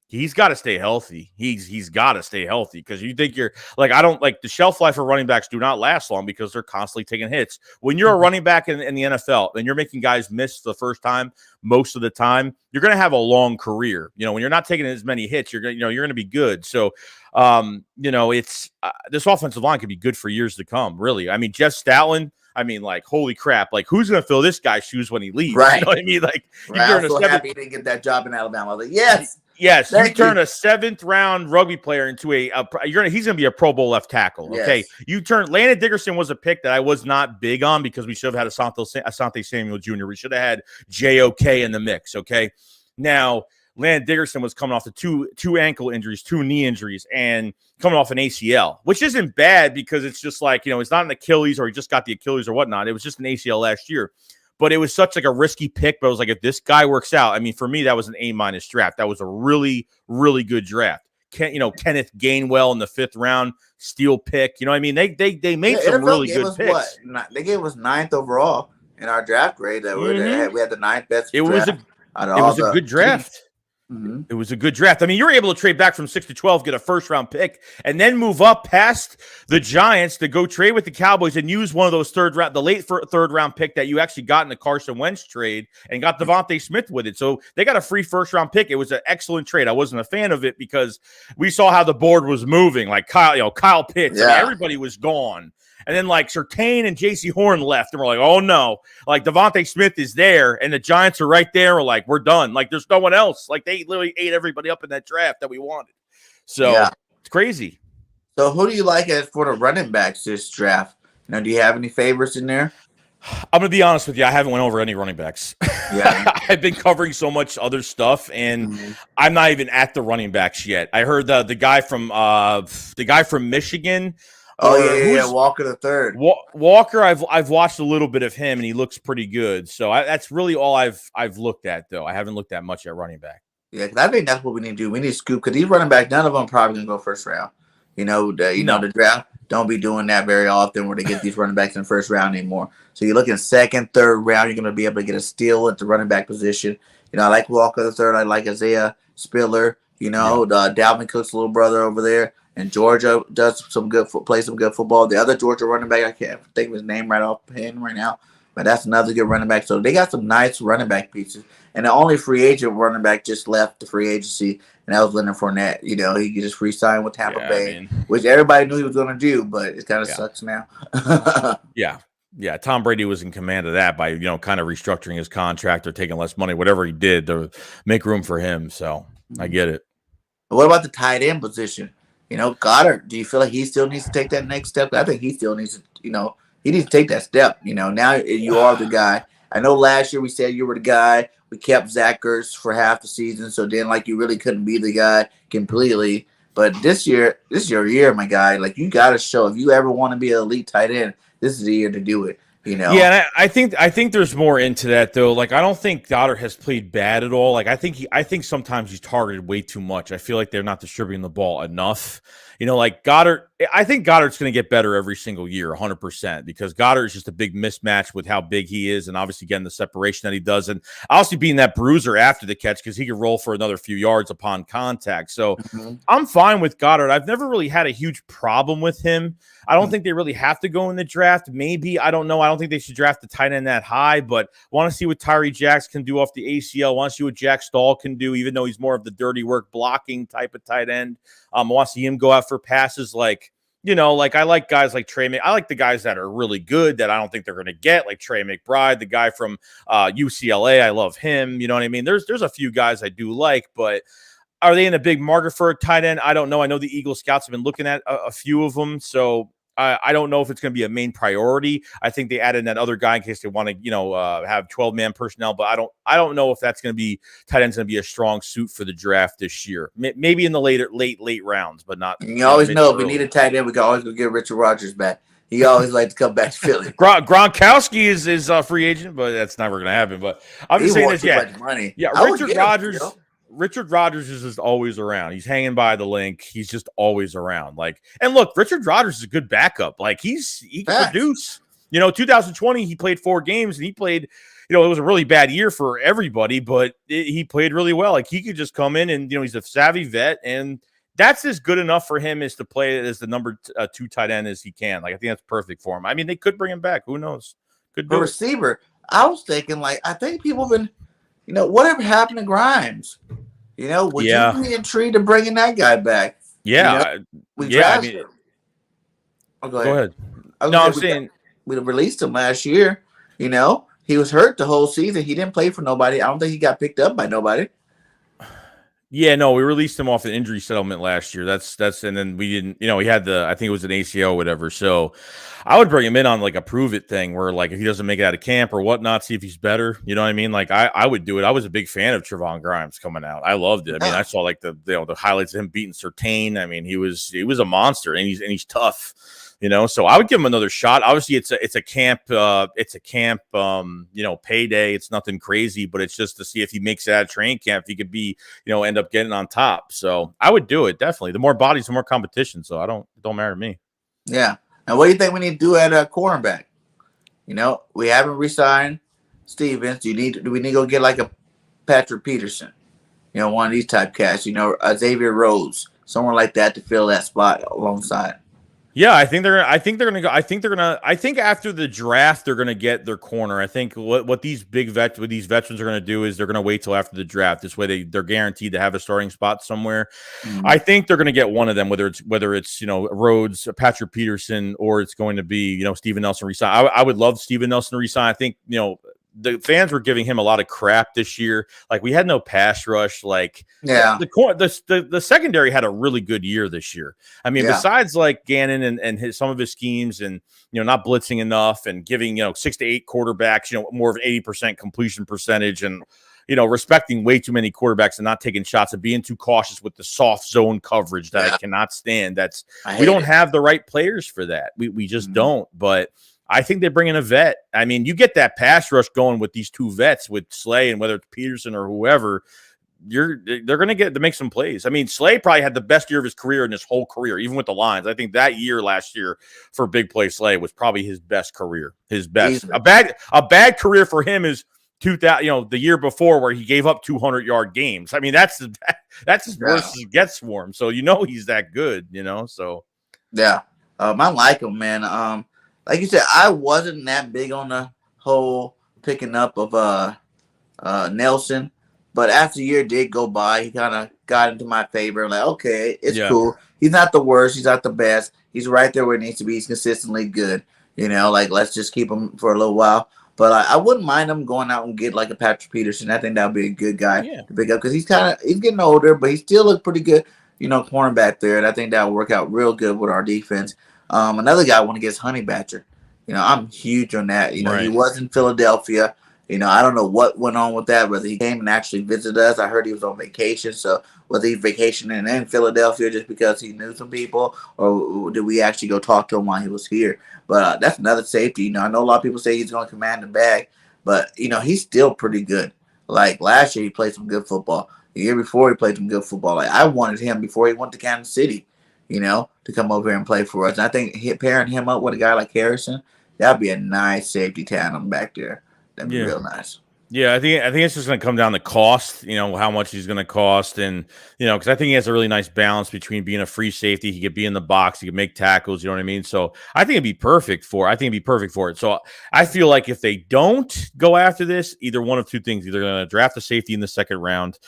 he's got to stay healthy. He's got to stay healthy because you think you're like, I don't like the shelf life of running backs do not last long because they're constantly taking hits. When you're a running back in the NFL and you're making guys miss the first time, most of the time, you're going to have a long career. When you're not taking as many hits, you're going to be good. So, it's this offensive line could be good for years to come. Really, I mean, Jeff Stoutland. I mean, like, holy crap! Like, who's going to fill this guy's shoes when he leaves? Right. You know what I mean? Like, I'm so happy he didn't get that job in Alabama. I was like, yes. Yes, you turn a 7th-round rugby player into he's gonna be a Pro Bowl left tackle. Okay, you turn Landon Dickerson was a pick that I was not big on because we should have had Asante Samuel Jr. We should have had JOK in the mix. Okay, now Landon Dickerson was coming off the two ankle injuries, 2 knee injuries, and coming off an ACL, which isn't bad because it's just like it's not an Achilles or he just got the Achilles or whatnot. It was just an ACL last year. But it was such like a risky pick. But I was like, if this guy works out, I mean, for me, that was an A- draft. That was a really, really good draft. Kenneth Gainwell in the 5th round, steal pick. You know what I mean? They made some really good picks. They gave us 9th overall in our draft grade. We had the 9th best. out of It all was a the good draft. Mm-hmm. It was a good draft. I mean, you were able to trade back from 6 to 12, get a first-round pick, and then move up past the Giants to go trade with the Cowboys and use one of those the late third-round pick that you actually got in the Carson Wentz trade and got Devontae Smith with it. So they got a free first-round pick. It was an excellent trade. I wasn't a fan of it because we saw how the board was moving. Like Kyle Pitts, I mean, everybody was gone. And then like Surtain and J.C. Horn left, and we're like, oh no, like Devontae Smith is there, and the Giants are right there. We're like, we're done. Like there's no one else. Like they literally ate everybody up in that draft that we wanted. So it's crazy. So who do you like as for the running backs this draft? Now, do you have any favorites in there? I'm gonna be honest with you. I haven't went over any running backs. Yeah, I've been covering so much other stuff, and I'm not even at the running backs yet. I heard the guy from Michigan. Walker the third. Walker, I've watched a little bit of him, and he looks pretty good. So that's really all I've looked at, though. I haven't looked at much at running back. Yeah, because I think that's what we need to do. We need to scoop because these running backs, none of them are probably gonna go first round. The draft don't be doing that very often where they get these running backs in the first round anymore. So you're looking second, third round, you're gonna be able to get a steal at the running back position. I like Walker the third. I like Isaiah Spiller. Dalvin Cook's little brother over there. And Georgia does play some good football. The other Georgia running back, I can't think of his name right offhand right now, but that's another good running back. So they got some nice running back pieces. And the only free agent running back just left the free agency, and that was Leonard Fournette. He just re-signed with Tampa Bay, which everybody knew he was going to do, but it kind of sucks now. Yeah, Tom Brady was in command of that by, kind of restructuring his contract or taking less money, whatever he did to make room for him. So I get it. What about the tight end position? Goddard, do you feel like he still needs to take that next step? I think he still needs to, he needs to take that step. Now you are the guy. I know last year we said you were the guy. We kept Zach Ertz for half the season, so then you really couldn't be the guy completely. But this year, your year, my guy. You got to show if you ever want to be an elite tight end, this is the year to do it. Yeah, and I think there's more into that though. I don't think Goddard has played bad at all. I think sometimes he's targeted way too much. I feel like they're not distributing the ball enough. Goddard, I think Goddard's going to get better every single year, 100%, because Goddard is just a big mismatch with how big he is and obviously getting the separation that he does. And obviously being that bruiser after the catch because he could roll for another few yards upon contact. So I'm fine with Goddard. I've never really had a huge problem with him. I don't think they really have to go in the draft. Maybe, I don't know. I don't think they should draft the tight end that high, but want to see what Tyree Jacks can do off the ACL. Want to see what Jack Stahl can do, even though he's more of the dirty work blocking type of tight end. I want to see him go out for passes I like guys like Trey. I like the guys that are really good that I don't think they're going to get, like Trey McBride, the guy from UCLA. I love him. You know what I mean? There's a few guys I do like, but are they in a big market for a tight end? I don't know. I know the Eagle Scouts have been looking at a few of them, so I don't know if it's going to be a main priority. I think they added that other guy in case they want to, have 12-man personnel, but I don't know if that's going to be tight end's going to be a strong suit for the draft this year. Maybe in the late rounds, but not. You always know if we need a tight end, we can always go get Richard Rodgers back. He always likes to come back to Philly. Gronkowski is a free agent, but that's never going to happen. But I'm just saying this, much money. Yeah, Richard Rodgers is just always around. He's hanging by the link. He's just always around. And look, Richard Rodgers is a good backup. He can produce. 2020 he played 4 games and he played. It was a really bad year for everybody, but he played really well. He could just come in and he's a savvy vet, and that's as good enough for him as to play as the number 2 tight end as he can. I think that's perfect for him. I mean, they could bring him back. Who knows? Could do a receiver. I was thinking I think people have been. Whatever happened to Grimes? Would you be intrigued to bringing that guy back? Yeah. Go ahead. I'm saying we released him last year. He was hurt the whole season. He didn't play for nobody. I don't think he got picked up by nobody. Yeah, no, we released him off an injury settlement last year. That's and then we didn't, he had I think it was an ACL or whatever. So I would bring him in on a prove it thing where if he doesn't make it out of camp or whatnot, see if he's better. You know what I mean? I would do it. I was a big fan of Trevon Grimes coming out. I loved it. I mean, I saw the highlights of him beating Surtain. I mean, he was a monster and he's tough. So I would give him another shot. Obviously, it's a camp, payday. It's nothing crazy, but it's just to see if he makes it out of training camp, if he could be, end up getting on top. So I would do it definitely. The more bodies, the more competition. So it don't matter to me. Yeah. Now, what do you think we need to do at cornerback? We haven't re-signed Stevens. Do we need to go get Patrick Peterson. You know, one of these type cats. You know, Xavier Rhodes, someone like that to fill that spot alongside. Yeah, I think they're gonna go. I think after the draft they're gonna get their corner. I think what these veterans are gonna do is they're gonna wait till after the draft. This way they're guaranteed to have a starting spot somewhere. Mm-hmm. I think they're gonna get one of them, whether it's Rhodes, Patrick Peterson, or it's going to be Steven Nelson resign. I would love Steven Nelson to resign. I think the fans were giving him a lot of crap this year. Like, we had no pass rush. Like, the secondary had a really good year this year. I mean, besides like Gannon and some of his schemes and not blitzing enough and giving 6 to 8 quarterbacks more of an 80% completion percentage and respecting way too many quarterbacks and not taking shots and being too cautious with the soft zone coverage that I cannot stand. We don't have the right players for that. We just don't. But I think they bring in a vet. I mean, you get that pass rush going with these two vets, with Slay and whether it's Peterson or whoever, they're going to get to make some plays. I mean, Slay probably had the best year of his career in his whole career, even with the Lions. I think that year last year for big play Slay was probably his best career, his best. A bad career for him is 2000, the year before where he gave up 200-yard games. I mean, that's as worst as it gets for him. So he's that good. So I like him, man. Like you said, I wasn't that big on the whole picking up of Nelson, but after the year did go by, he kind of got into my favor. Like, okay, it's cool. He's not the worst. He's not the best. He's right there where he needs to be. He's consistently good. Like, let's just keep him for a little while. But I wouldn't mind him going out and get like a Patrick Peterson. I think that would be a good guy to pick up because he's getting older, but he still looks pretty good, cornerback there. And I think that will work out real good with our defense. Another guy I want to get is Honey Badger. I'm huge on that. He was in Philadelphia. I don't know what went on with that, whether he came and actually visited us. I heard he was on vacation. So was he vacationing in Philadelphia just because he knew some people, or did we actually go talk to him while he was here? But that's another safety. I know a lot of people say he's going to command the bag, but, he's still pretty good. Like, last year he played some good football. The year before he played some good football. Like, I wanted him before he went to Kansas City, to come over here and play for us. And I think pairing him up with a guy like Harrison, that'd be a nice safety tandem back there. That'd be real nice. Yeah, I think it's just going to come down to cost, how much he's going to cost. And, because I think he has a really nice balance between being a free safety. He could be in the box. He could make tackles. You know what I mean? So I think it'd be perfect for it. So I feel like if they don't go after this, either one of two things, either going to draft a safety in the second round.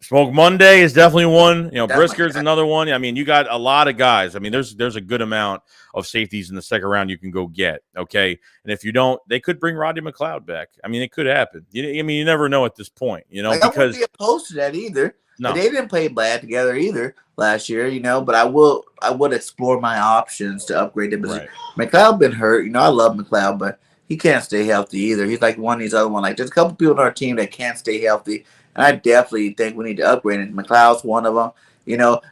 Smoke Monday is definitely one. Brisker's another one. I mean, you got a lot of guys. I mean, there's a good amount of safeties in the second round you can go get. Okay, and if you don't, they could bring Rodney McLeod back. I mean, it could happen. You never know at this point. Because I wouldn't be opposed to that either. No, they didn't play bad together either last year. But I would explore my options to upgrade them. Right. McLeod been hurt. I love McLeod, but he can't stay healthy either. He's like one of these other ones. Like, there's a couple people on our team that can't stay healthy. And I definitely think we need to upgrade it. McLeod's one of them.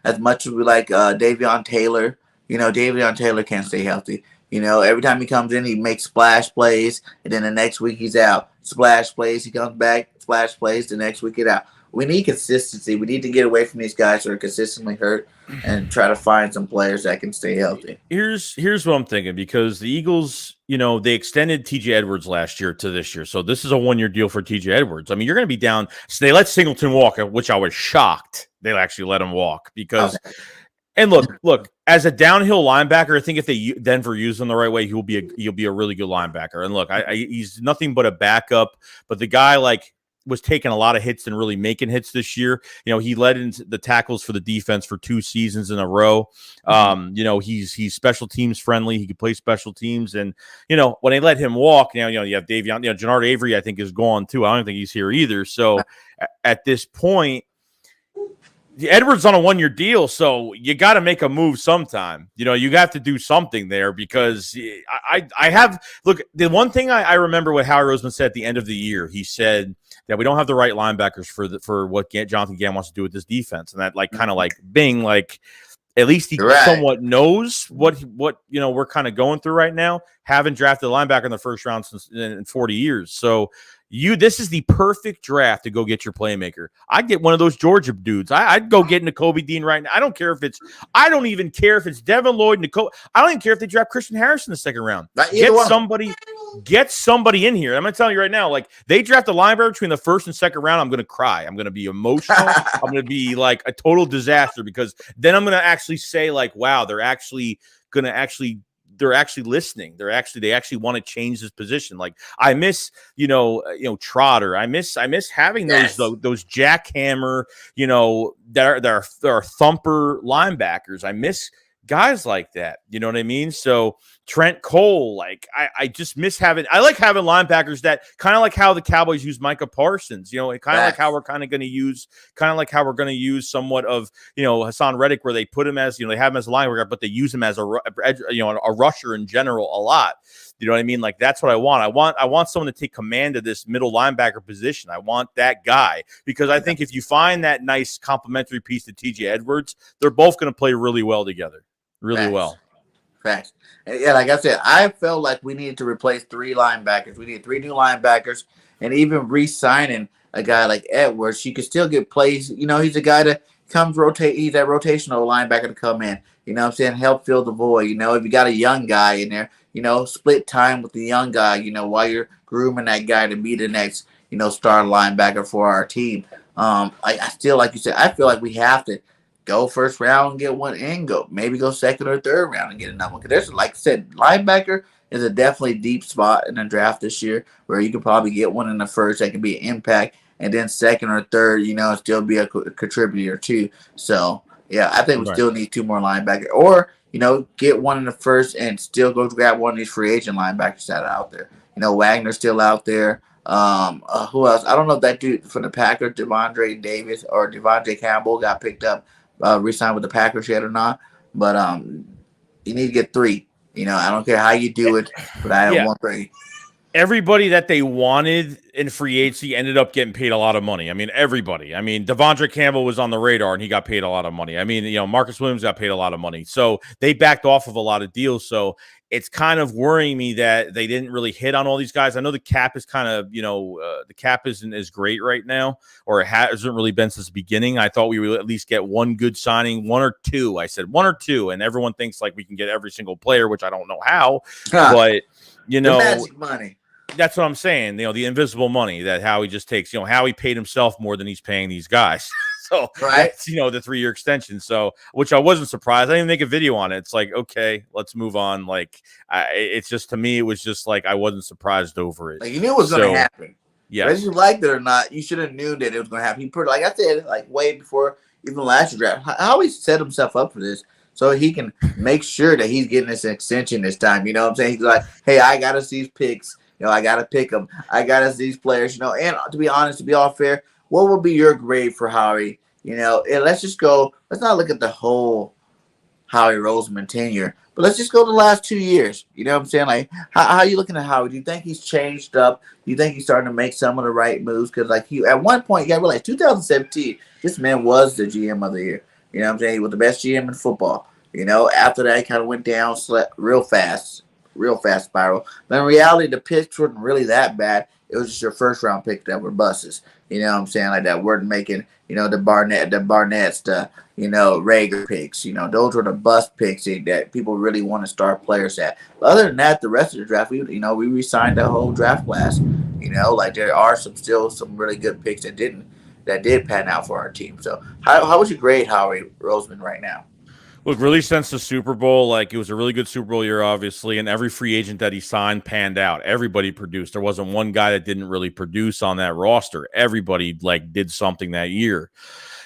As much as we like Davion Taylor, Davion Taylor can't stay healthy. Every time he comes in, he makes splash plays, and then the next week he's out. Splash plays, he comes back, splash plays, the next week he's out. We need consistency. We need to get away from these guys who are consistently hurt and try to find some players that can stay healthy. Here's what I'm thinking, because the Eagles, they extended TJ Edwards last year to this year. So this is a 1-year deal for TJ Edwards. I mean, you're going to be down. So they let Singleton walk, which I was shocked they actually let him walk because and look, as a downhill linebacker, I think if Denver used him the right way, he'll be a really good linebacker. And look, he's nothing but a backup, but the guy was taking a lot of hits and really making hits this year. He led into the tackles for the defense for 2 seasons in a row. He's special teams friendly. He can play special teams. And, when they let him walk, you have Davion, Jannard Avery, I think, is gone too. I don't think he's here either. So at this point, Edwards on a 1-year deal, so you got to make a move sometime. You have to do something there because I have – look, the one thing I remember what Howie Roseman said at the end of the year, he said that we don't have the right linebackers for what Jonathan Gann wants to do with this defense. And that kind of Bing, at least he somewhat knows what we're kind of going through right now. Haven't drafted a linebacker in the first round since in 40 years. So, This is the perfect draft to go get your playmaker. I'd get one of those Georgia dudes. I'd go get Nakobe Dean right now. I don't even care if it's Devin Lloyd, I don't even care if they draft Christian Harrison in the second round. Get somebody in here. I'm going to tell you right now, like, they draft a linebacker between the first and second round, I'm going to cry. I'm going to be emotional. I'm going to be like a total disaster, because then I'm going to actually say, like, wow, they're actually listening. They actually want to change this position. Like, I miss, Trotter. I miss having those jackhammer, that are thumper linebackers. I miss guys like that. You know what I mean? So Trent Cole, like, I just miss I like having linebackers that kind of like how the Cowboys use Micah Parsons, kind of like how we're going to use somewhat of, Hassan Reddick, where they put him as, they have him as a linebacker, but they use him as a rusher in general a lot. You know what I mean? Like, that's what I want. I want someone to take command of this middle linebacker position. I want that guy, because I think if you find that nice complementary piece to TJ Edwards, they're both going to play really well together. Really well. Facts. And yeah, like I said, I felt like we needed to replace 3 linebackers. We need 3 new linebackers, and even re-signing a guy like Edwards, you could still get plays. He's a guy that comes rotate. He's that rotational linebacker to come in. Help fill the void. If you got a young guy in there, split time with the young guy. While you're grooming that guy to be the next, star linebacker for our team. I still, like you said, I feel like we have to go first round and get one, and maybe go second or third round and get another one. Because there's, like I said, linebacker is a definitely deep spot in the draft this year, where you can probably get one in the first that can be an impact, and then second or third, still be a contributor too. So yeah, I think we still need 2 more linebackers, or get one in the first and still go grab one of these free agent linebackers that are out there. Wagner's still out there. Who else? I don't know if that dude from the Packers, Devondre Davis or Devondre Campbell, got picked up, re-signed with the Packers yet or not, but you need to get 3. I don't care how you do it, but I want 3. Everybody that they wanted in free agency ended up getting paid a lot of money. I mean, everybody. I mean, Devondre Campbell was on the radar and he got paid a lot of money. I mean, Marcus Williams got paid a lot of money. So they backed off of a lot of deals. So it's kind of worrying me that they didn't really hit on all these guys. I know the cap is kind of, the cap isn't as great right now, or it hasn't really been since the beginning. I thought we would at least get one good signing, 1 or 2. I said 1 or 2, and everyone thinks like we can get every single player, which I don't know how, but the magic money. That's what I'm saying. The invisible money that Howie just takes. Howie paid himself more than he's paying these guys. So that's, the 3-year extension. So, which I wasn't surprised. I didn't even make a video on it. It's like, okay, let's move on. Like, it's just, to me, it was just like I wasn't surprised over it. Like, you knew it was going to happen. Yeah, whether you liked it or not, you should have known that it was going to happen. He put, like I said, like way before even last draft. Howie set himself up for this, so he can make sure that he's getting this extension this time. You know what I'm saying? He's like, hey, I got us these picks. I got to pick them. I got us these players, and to be honest, to be all fair, what would be your grade for Howie? And let's just go, let's not look at the whole Howie Roseman tenure, but let's just go to the last 2 years. You know what I'm saying? Like, how are you looking at Howie? Do you think he's changed up? Do you think he's starting to make some of the right moves? Because, like, at one point, you got to realize, 2017, this man was the GM of the year. You know what I'm saying? He was the best GM in football. After that, he kind of went down, slept real fast spiral. But in reality, the picks weren't really that bad. It was just your first round pick that were buses. You know what I'm saying? Like, that weren't making, the Barnett's, the Reagor picks. Those were the bust picks that people really want to start players at. But other than that, the rest of the draft, we re-signed the whole draft class. Like, there are still some really good picks that did pan out for our team. So how would you grade Howie Roseman right now? Look, really since the Super Bowl, like, it was a really good Super Bowl year, obviously, and every free agent that he signed panned out. Everybody produced. There wasn't one guy that didn't really produce on that roster. Everybody, like, did something that year.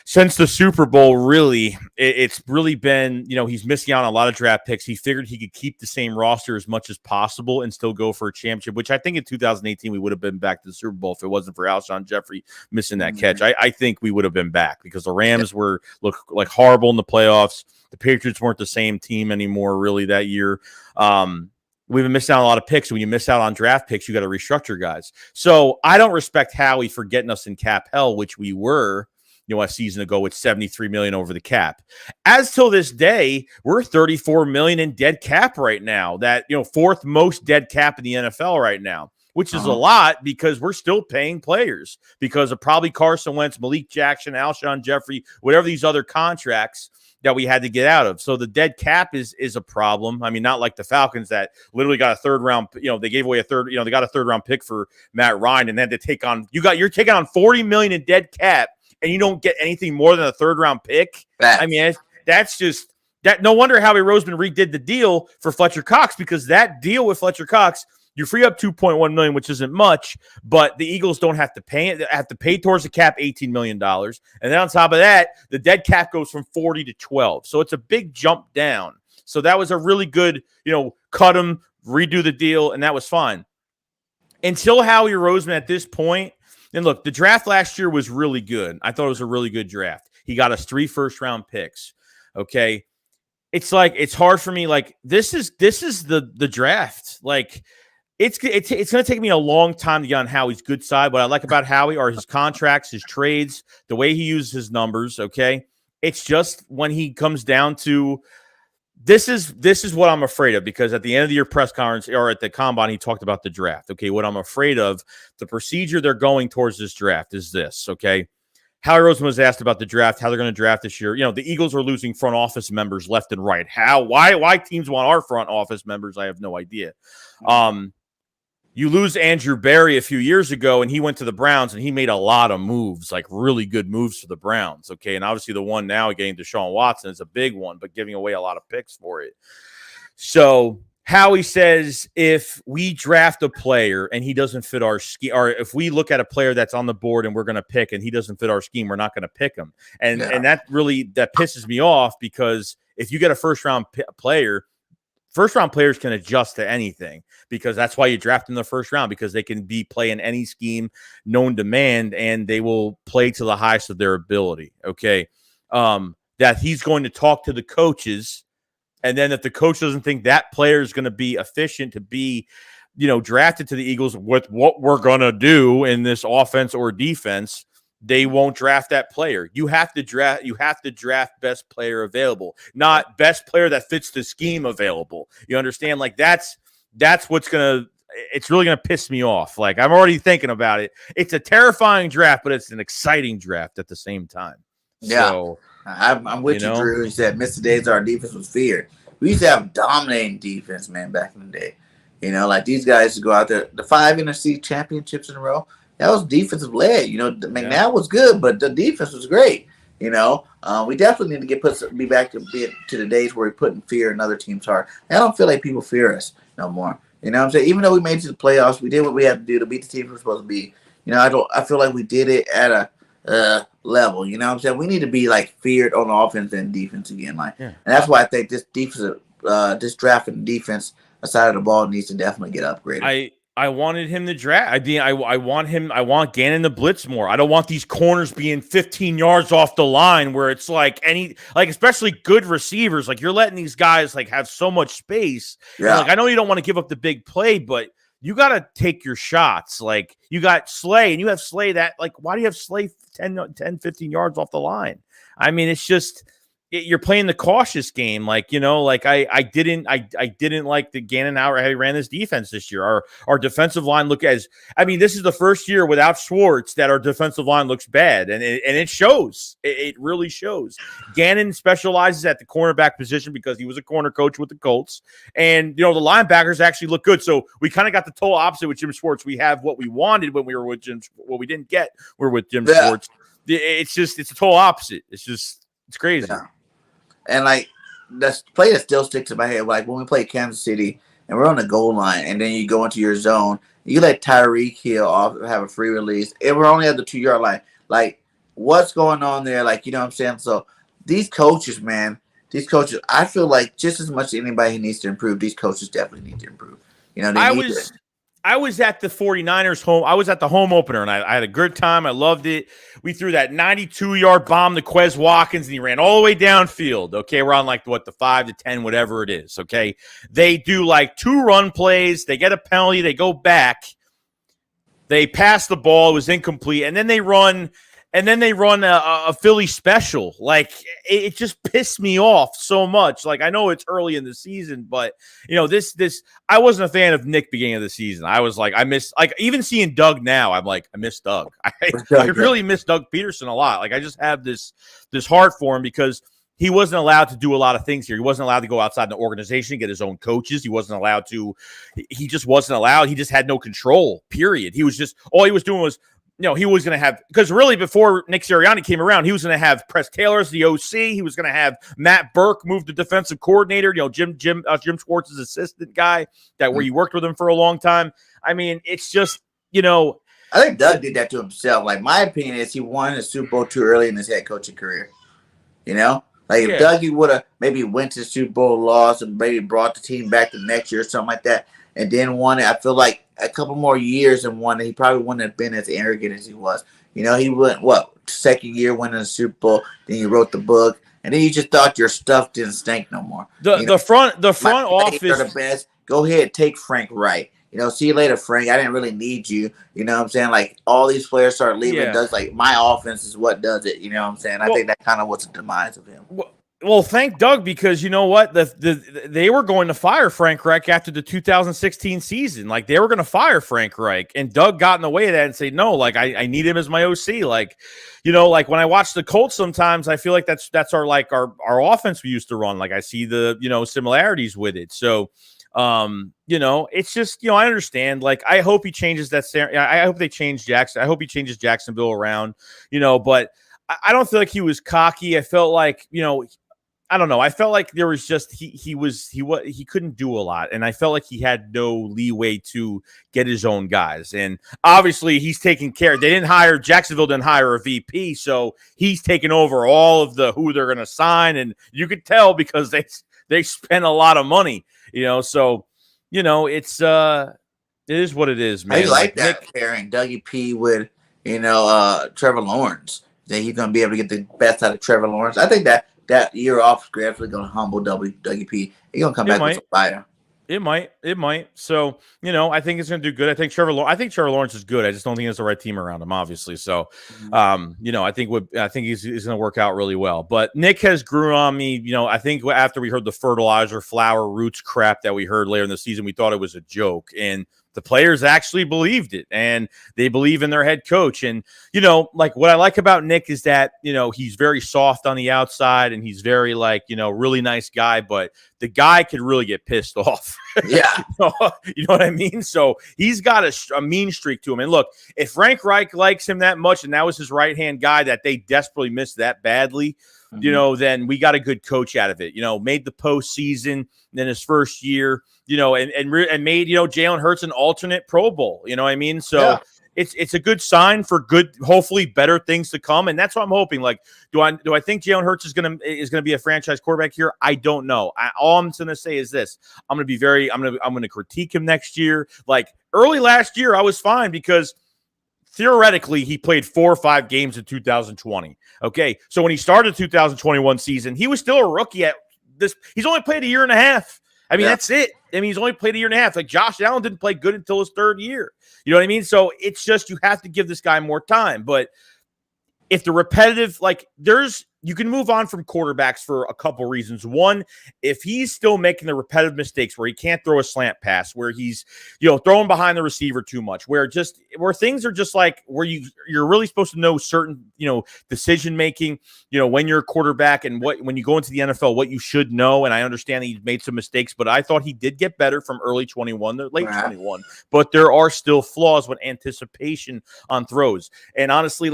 Since the Super Bowl, really, it's really been, he's missing out on a lot of draft picks. He figured he could keep the same roster as much as possible and still go for a championship, which I think in 2018 we would have been back to the Super Bowl if it wasn't for Alshon Jeffrey missing that catch. I think we would have been back because the Rams look like horrible in the playoffs. The Patriots weren't the same team anymore, really, that year. We've been missing out on a lot of picks. When you miss out on draft picks, you got to restructure guys. So I don't respect Howie for getting us in cap hell, which we were, a season ago with $73 million over the cap. As till this day, we're $34 million in dead cap right now. That, fourth most dead cap in the NFL right now. which is a lot because we're still paying players because of probably Carson Wentz, Malik Jackson, Alshon Jeffrey, whatever these other contracts that we had to get out of. So the dead cap is a problem. I mean, not like the Falcons that literally got a third round, they gave away they got a third round pick for Matt Ryan and then to take on, you're taking on $40 million in dead cap and you don't get anything more than a third round pick. I mean, that's just that. No wonder Howie Roseman redid the deal for Fletcher Cox, because that deal with Fletcher Cox, you free up $2.1 million, which isn't much, but the Eagles don't have to pay it. They have to pay towards the cap $18 million. And then on top of that, the dead cap goes from 40 to 12. So it's a big jump down. So that was a really good, cut him, redo the deal, and that was fine. Until Howie Roseman at this point, and look, the draft last year was really good. I thought it was a really good draft. He got us 3 first-round picks. Okay. It's like, it's hard for me. Like, this is the draft. Like, it's going to take me a long time to get on Howie's good side. What I like about Howie are his contracts, his trades, the way he uses his numbers, okay? It's just when he comes down to this is what I'm afraid of, because at the end of the year press conference or at the combine, he talked about the draft. Okay, what I'm afraid of, the procedure they're going towards this draft is this, okay? Howie Roseman was asked about the draft, how they're going to draft this year. The Eagles are losing front office members left and right. Why teams want our front office members, I have no idea. You lose Andrew Berry a few years ago, and he went to the Browns, and he made a lot of moves, like really good moves for the Browns, okay? And obviously the one now getting Deshaun Watson is a big one, but giving away a lot of picks for it. So Howie says if we draft a player and he doesn't fit our scheme, or if we look at a player that's on the board and we're going to pick and he doesn't fit our scheme, we're not going to pick him. And that pisses me off, because if you get a first-round player, first-round players can adjust to anything, because that's why you draft in the first round, because they can be playing any scheme, known demand, and they will play to the highest of their ability, okay? That he's going to talk to the coaches, and then if the coach doesn't think that player is going to be efficient to be, drafted to the Eagles with what we're going to do in this offense or defense, they won't draft that player. You have to draft best player available, not best player that fits the scheme available. You understand? Like that's what's it's really gonna piss me off. Like, I'm already thinking about it. It's a terrifying draft, but it's an exciting draft at the same time. Yeah. So, I'm with you, Drew. He said Mr. Days, our defense was feared. We used to have dominating defense, man, back in the day. Like these guys used to go out there, the 5 NFC championships in a row. That was defensive led. McNabb was good, but the defense was great. We definitely need to be back to the days where we're putting fear in other teams' heart. I don't feel like people fear us no more. You know what I'm saying? Even though we made it to the playoffs, we did what we had to do to beat the team we're supposed to be. I feel like we did it at a level. You know what I'm saying? We need to be like feared on offense and defense again. And that's why I think this defensive, this draft and defense side of the ball needs to definitely get upgraded. I wanted him to draft. I want Gannon to blitz more. I don't want these corners being 15 yards off the line where it's especially good receivers. Like, you're letting these guys have so much space. Yeah. I know you don't want to give up the big play, but you got to take your shots. Like, you got Slay, and you have Slay why do you have Slay 10, 15 yards off the line? I mean, it's just, you're playing the cautious game. I didn't like the Gannon how he ran his defense this year. Our defensive line this is the first year without Schwartz that our defensive line looks bad, and it shows. It really shows. Gannon specializes at the cornerback position because he was a corner coach with the Colts, and the linebackers actually look good. So we kind of got the total opposite with Jim Schwartz. We have what we wanted when we were with Jim. What we didn't get, we're with Jim Schwartz. It's a total opposite. It's crazy. Yeah. And the play that still sticks in my head, when we play Kansas City and we're on the goal line, and then you go into your zone, you let Tyreek Hill have a free release, and we're only at the 2-yard line. What's going on there? You know what I'm saying? So these coaches, I feel like just as much as anybody needs to improve, these coaches definitely need to improve. I was at the 49ers home. I was at the home opener, and I had a good time. I loved it. We threw that 92-yard bomb to Quez Watkins, and he ran all the way downfield. Okay, we're on the 5 to 10, whatever it is. Okay, they do 2 run plays. They get a penalty. They go back. They pass the ball. It was incomplete, and then they run and then they run a Philly special. Like it just pissed me off so much. Like I know it's early in the season, but this I wasn't a fan of Nick beginning of the season. I was like, I miss even seeing Doug now. I'm like, I miss Doug. I really miss Doug Peterson a lot. Like I just have this heart for him because he wasn't allowed to do a lot of things here. He wasn't allowed to go outside the organization, get his own coaches. He wasn't allowed to. He just wasn't allowed. He just had no control, period. He was just, all he was doing was, he was going to have, because really before Nick Sirianni came around, he was going to have Press Taylor as the OC. He was going to have Matt Burke move to defensive coordinator, Jim Schwartz's assistant guy where he worked with him for a long time. I mean, it's just, I think Doug did that to himself. Like, my opinion is he won the Super Bowl too early in his head coaching career. Like if Dougie would have maybe went to the Super Bowl, lost, and maybe brought the team back the next year or something like that, and then won it, I feel like a couple more years and won it, he probably wouldn't have been as arrogant as he was. He went, second year winning the Super Bowl, then you wrote the book, and then you just thought your stuff didn't stink no more. The front office are the best. Go ahead, take Frank Wright. See you later, Frank. I didn't really need you. You know what I'm saying? Like, all these players start leaving. Yeah. Does like my offense is what does it. You know what I'm saying? I think that kind of was the demise of him. Well, thank Doug, because you know what? They were going to fire Frank Reich after the 2016 season. Like, they were going to fire Frank Reich, and Doug got in the way of that and said, no, like, I need him as my OC. Like, like when I watch the Colts sometimes, I feel like that's our offense we used to run. Like, I see the, similarities with it. So, it's just, I understand. Like, I hope he changes that. I hope they change Jackson. I hope he changes Jacksonville around, but I don't feel like he was cocky. I felt like, I don't know. I felt like there was just, he couldn't do a lot. And I felt like he had no leeway to get his own guys. And obviously he's taking care. Jacksonville didn't hire a VP. So he's taking over all of who they're going to sign. And you could tell because they spent a lot of money. So, it's, it is what it is, man. I like that pairing Dougie P with, Trevor Lawrence. That he's going to be able to get the best out of Trevor Lawrence. I think that year off is definitely going to humble Dougie P. He's going to come back with some fire. It might. So, I think it's going to do good. I think Trevor Lawrence is good. I just don't think it's the right team around him, obviously. So, I think he's going to work out really well. But Nick has grew on me. I think after we heard the fertilizer, flower, roots crap that we heard later in the season, we thought it was a joke. And the players actually believed it, and they believe in their head coach. And, like what I like about Nick is that, he's very soft on the outside and he's very really nice guy, but the guy could really get pissed off. Yeah. You know what I mean? So he's got a mean streak to him. And look, if Frank Reich likes him that much and that was his right-hand guy that they desperately missed that badly, then we got a good coach out of it. Made the postseason in his first year, and made, Jalen Hurts an alternate Pro Bowl. You know what I mean? So yeah. It's a good sign for good, hopefully better things to come. And that's what I'm hoping. Like, do I think Jalen Hurts is gonna be a franchise quarterback here? I don't know. All I'm gonna say is this: I'm gonna critique him next year. Like early last year, I was fine because theoretically, he played 4 or 5 games in 2020. Okay, so when he started the 2021 season, he was still a rookie at this. He's only played a year and a half. I mean, that's it. I mean, he's only played a year and a half. Like Josh Allen didn't play good until his 3rd year. You know what I mean? So it's just you have to give this guy more time. But if the repetitive, you can move on from quarterbacks for a couple reasons. One, if he's still making the repetitive mistakes where he can't throw a slant pass, where he's, throwing behind the receiver too much, where things are just like where you're really supposed to know certain, decision making, when you're a quarterback and when you go into the NFL, what you should know. And I understand that he's made some mistakes, but I thought he did get better from early 21 to late 21. But there are still flaws with anticipation on throws. And honestly,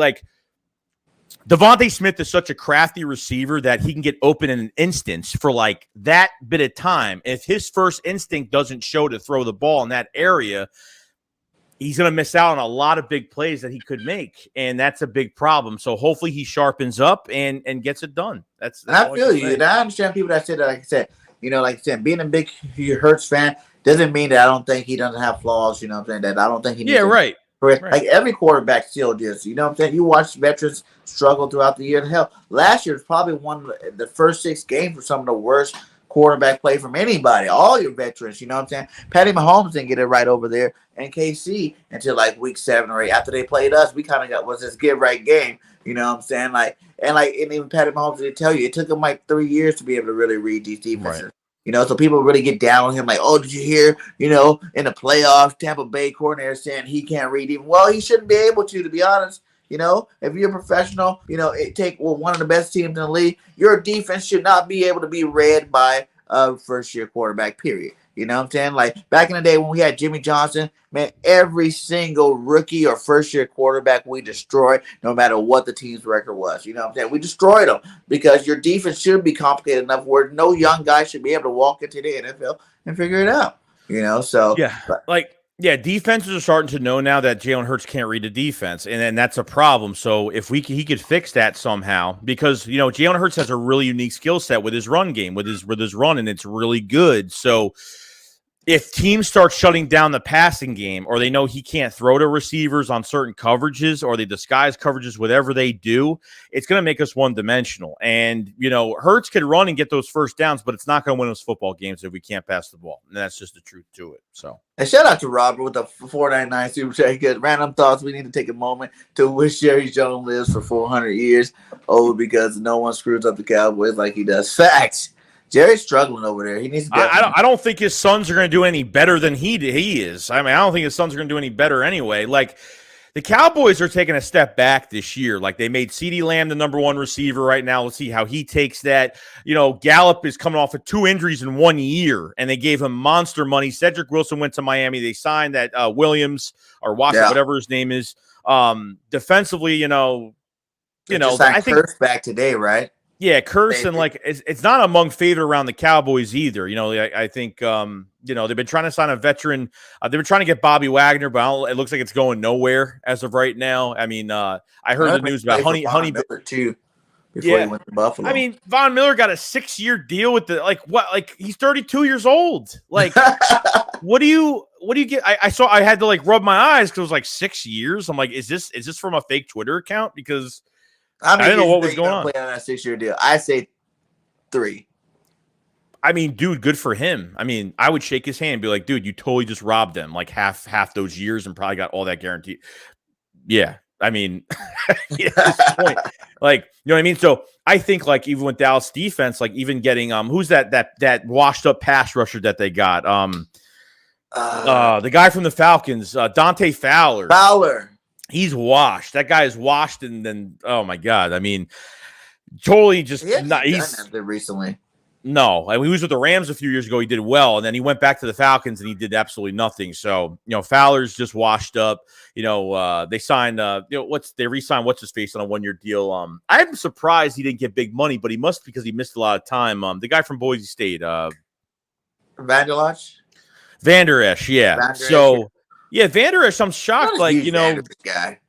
Devontae Smith is such a crafty receiver that he can get open in an instance for that bit of time. If his first instinct doesn't show to throw the ball in that area, he's going to miss out on a lot of big plays that he could make, and that's a big problem. So hopefully he sharpens up and gets it done. That's I feel you. And I understand people that say that, like I said, being a big Hurts fan doesn't mean that I don't think he doesn't have flaws. You know what I'm saying? That I don't think he needs right. Like every quarterback still does. You know what I'm saying? You watch veterans struggle throughout the year. Hell, last year was probably one of the first 6 games were some of the worst quarterback play from anybody, all your veterans. You know what I'm saying? Patty Mahomes didn't get it right over there in KC until like week 7 or 8. After they played us, we kind of was this get right game. You know what I'm saying? And even Patty Mahomes did tell you it took him like 3 years to be able to really read these defenses. Right. You know, so people really get down on him like, oh, did you hear, in the playoffs, Tampa Bay coordinator saying he can't read even. Well, he shouldn't be able to be honest. If you're a professional, one of the best teams in the league, your defense should not be able to be read by a first-year quarterback, period. You know what I'm saying? Like back in the day when we had Jimmy Johnson, man, every single rookie or first-year quarterback we destroyed, no matter what the team's record was. You know what I'm saying? We destroyed them because your defense should be complicated enough where no young guy should be able to walk into the NFL and figure it out. So yeah, defenses are starting to know now that Jalen Hurts can't read the defense, and then that's a problem. So if he could fix that somehow, because Jalen Hurts has a really unique skill set with his run game, with his run, and it's really good. So if teams start shutting down the passing game, or they know he can't throw to receivers on certain coverages, or they disguise coverages, whatever they do, it's going to make us one-dimensional. And, Hurts could run and get those first downs, but it's not going to win us football games if we can't pass the ball. And that's just the truth to it. So, and shout out to Robert with the 499 Super Chat. Good random thoughts. We need to take a moment to wish Jerry Jones lives for 400 years old because no one screws up the Cowboys like he does. Facts. Jerry's struggling over there. He needs to. I don't think his sons are going to do any better than he is. I mean, I don't think his sons are going to do any better anyway. Like, the Cowboys are taking a step back this year. Like, they made CeeDee Lamb the number 1 receiver right now. Let's see how he takes that. Gallup is coming off of 2 injuries in 1 year, and they gave him monster money. Cedric Wilson went to Miami. They signed that Williams or Watson, whatever his name is. Defensively, I think Hurts back today, right? Yeah, Carson, it's not among favorite around the Cowboys either. I think, they've been trying to sign a veteran. They've been trying to get Bobby Wagner, but it looks like it's going nowhere as of right now. I mean, I heard the news about Honey Miller too before he went to Buffalo. I mean, Von Miller got a 6-year deal with he's 32 years old. Like, what do you get? I had to rub my eyes because it was like 6 years. I'm like, is this from a fake Twitter account? Because I didn't know what was going on. Play on that 6-year deal. I say 3. I mean, dude, good for him. I mean, I would shake his hand and be like, dude, you totally just robbed them like half those years and probably got all that guaranteed. Yeah. I mean, at this point, you know what I mean? So I think even with Dallas defense, even getting who's that washed up pass rusher that they got? The guy from the Falcons, Dante Fowler. He's washed. That guy is washed, and then oh my god! I mean, totally just not. He's done that recently. No, I mean, he was with the Rams a few years ago. He did well, and then he went back to the Falcons, and he did absolutely nothing. So Fowler's just washed up. They signed. They re-signed what's his face on a 1-year deal. I'm surprised he didn't get big money, but he must because he missed a lot of time. The guy from Boise State, Vander Esch, yeah. Yeah, Vander Esch, I'm shocked. Guy.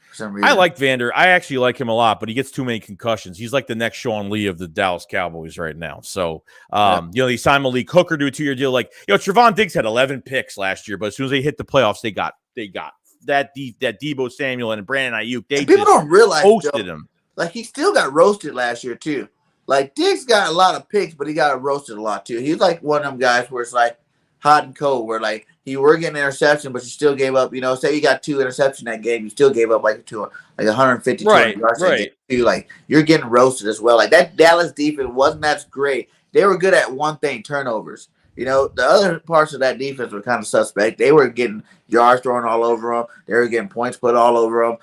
For some reason. I like Vander. I actually like him a lot, but he gets too many concussions. He's like the next Sean Lee of the Dallas Cowboys right now. So, they signed Malik Hooker to a 2-year deal. Trevon Diggs had 11 picks last year, but as soon as they hit the playoffs, they got that Deebo Samuel and Brandon Ayuk. People don't realize hosted him. He still got roasted last year too. Diggs got a lot of picks, but he got roasted a lot too. He's like one of them guys where it's hot and cold, where you were getting an interception, but you still gave up. Say you got 2 interceptions that game, you still gave up 150 yards. Right. You're getting roasted as well. That Dallas defense wasn't that great. They were good at one thing: turnovers. The other parts of that defense were kind of suspect. They were getting yards thrown all over them. They were getting points put all over them.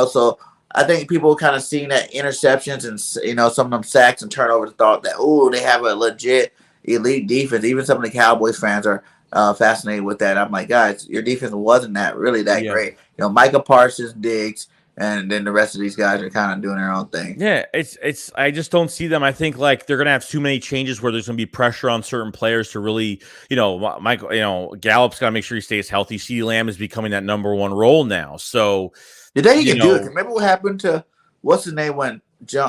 So I think people kind of seeing that interceptions and some of them sacks and turnovers thought that they have a legit elite defense. Even some of the Cowboys fans are fascinated with that. I'm like, guys, your defense wasn't that great. Micah Parsons, Diggs, and then the rest of these guys are kind of doing their own thing. Yeah, it's. I just don't see them. I think they're gonna have too many changes where there's gonna be pressure on certain players to really, Michael, Gallup's gotta make sure he stays healthy. CeeDee Lamb is becoming that number 1 role now. So today he can do it. Remember what happened to what's his name when in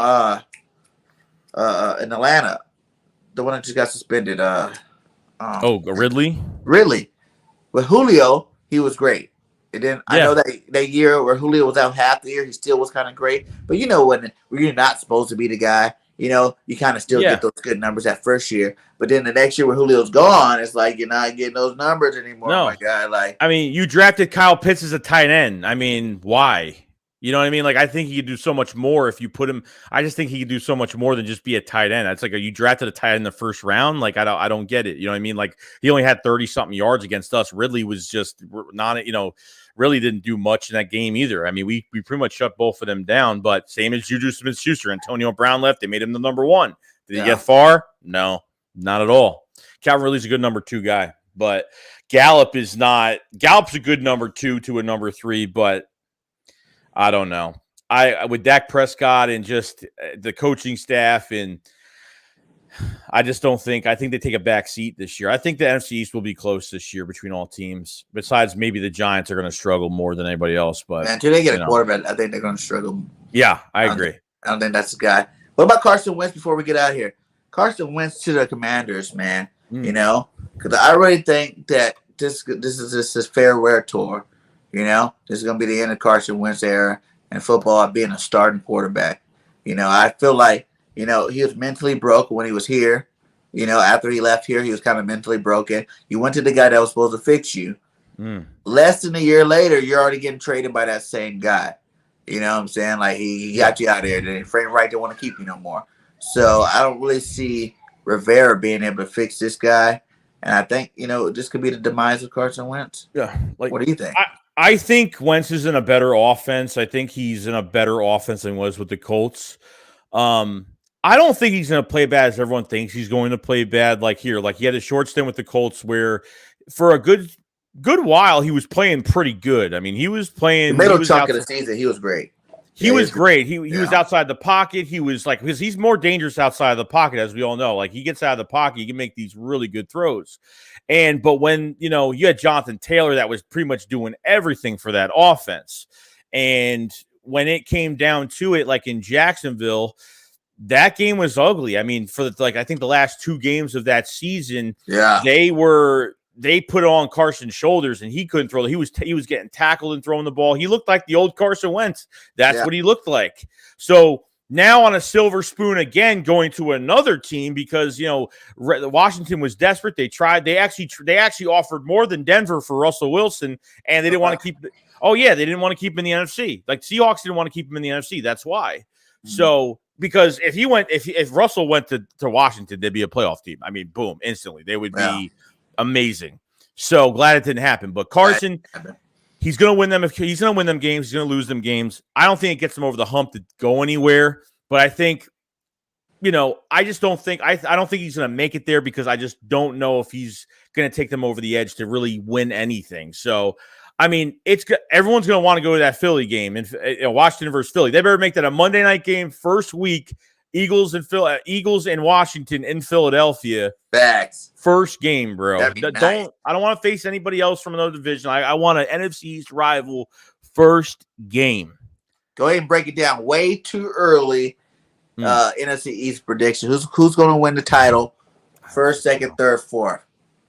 Atlanta, the one that just got suspended. Ridley. With Julio, he was great. And then I know that year where Julio was out half the year, he still was kind of great. But when you're not supposed to be the guy, you kind of still get those good numbers that first year. But then the next year when Julio's gone, it's like you're not getting those numbers anymore. No. Oh my God. Like, I mean, you drafted Kyle Pitts as a tight end. I mean, why? You know what I mean? Like, I think he could do so much more if you put him. I just think he could do so much more than just be a tight end. It's like, are you drafted a tight end in the first round? Like, I don't get it. You know what I mean? Like, he only had 30-something yards against us. Ridley was just not, really didn't do much in that game either. I mean, we pretty much shut both of them down. But same as Juju Smith-Schuster, Antonio Brown left. They made him the number one. Did he get far? No, not at all. Calvin Ridley's a good number 2 guy, but Gallup's a good number 2 to a number 3, but I don't know. With Dak Prescott and just the coaching staff, and I just don't think. I think they take a back seat this year. I think the NFC East will be close this year between all teams. Besides, maybe the Giants are going to struggle more than anybody else. But until they get a quarterback, I think they're going to struggle. Yeah, I agree. I don't think that's the guy. What about Carson Wentz before we get out of here? Carson Wentz to the Commanders, man. Because I really think that this is just his farewell tour. This is going to be the end of Carson Wentz era in football being a starting quarterback. I feel like, he was mentally broken when he was here. After he left here, he was kind of mentally broken. You went to the guy that was supposed to fix you. Less than a year later, you're already getting traded by that same guy. You know what I'm saying? Like, he got you out of there. Then Frank Wright didn't want to keep you no more. So I don't really see Rivera being able to fix this guy. And I think, this could be the demise of Carson Wentz. Yeah. Like, what do you think? I think Wentz is in a better offense. I think he's in a better offense than he was with the Colts. I don't think he's going to play bad as everyone thinks he's going to play bad. Like he had a short stint with the Colts where for a good while he was playing pretty good. I mean, he was playing the middle chunk of the season. He was great. He was great. He was outside the pocket. He was like, because he's more dangerous outside of the pocket, as we all know. Like, he gets out of the pocket, he can make these really good throws. But when, you had Jonathan Taylor that was pretty much doing everything for that offense. And when it came down to it, like in Jacksonville, that game was ugly. I mean, I think the last 2 games of that season, they put it on Carson's shoulders and he couldn't throw. He was getting tackled and throwing the ball. He looked like the old Carson Wentz. That's what he looked like. So now on a silver spoon again, going to another team because, Washington was desperate. They tried. They actually offered more than Denver for Russell Wilson, and they didn't want to keep. They didn't want to keep him in the NFC. Like, Seahawks didn't want to keep him in the NFC. That's why. Mm-hmm. So. Because if Russell went to Washington, they'd be a playoff team. I mean, boom, instantly. They would be amazing. So glad it didn't happen. But Carson, he's going to win them. He's going to win them games. He's going to lose them games. I don't think it gets them over the hump to go anywhere. But I think, I just don't think I don't think he's going to make it there because I just don't know if he's going to take them over the edge to really win anything. So. I mean, everyone's going to want to go to that Philly game and Washington versus Philly. They better make that a Monday night game, first week. Eagles and Washington in Philadelphia. Facts. First game, bro. I don't want to face anybody else from another division. I want an NFC East rival first game. Go ahead and break it down. Way too early. NFC East prediction. Who's going to win the title? First, second, third, fourth.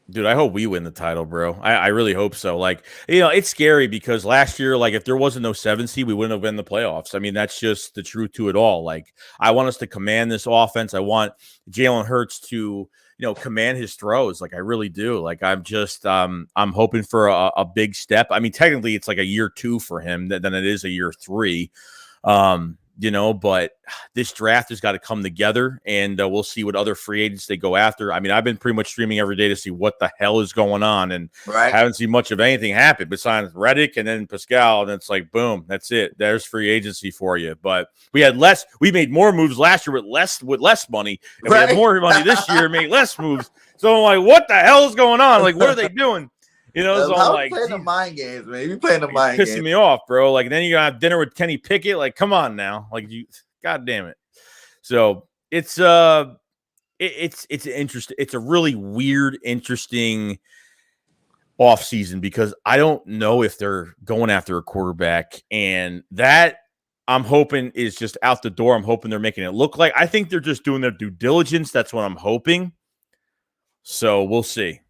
Dude, I hope we win the title, bro. I really hope so. Like, it's scary because last year, like, if there wasn't no 7 seed, we wouldn't have been in the playoffs. I mean, that's just the truth to it all. Like, I want us to command this offense. I want Jalen Hurts to, command his throws. Like, I really do. Like, I'm just, I'm hoping for a big step. I mean, technically, it's like a year 2 for him than it is a year 3. But this draft has got to come together, and we'll see what other free agents they go after. I mean, I've been pretty much streaming every day to see what the hell is going on, and haven't seen much of anything happen besides Reddick and then Pascal, and it's like, boom, that's it. There's free agency for you. But we made more moves last year with less money, and we had more money this year, made less moves. So I'm like, what the hell is going on? Like, what are they doing? So I'm like, playing the mind games, man. You playing the mind games. Pissing me off, bro. Like, then you're gonna have dinner with Kenny Pickett. Like, come on now. Like, God damn it. So it's interesting. It's a really weird, interesting offseason because I don't know if they're going after a quarterback, and that I'm hoping is just out the door. I'm hoping they're making it look like. I think they're just doing their due diligence. That's what I'm hoping. So we'll see.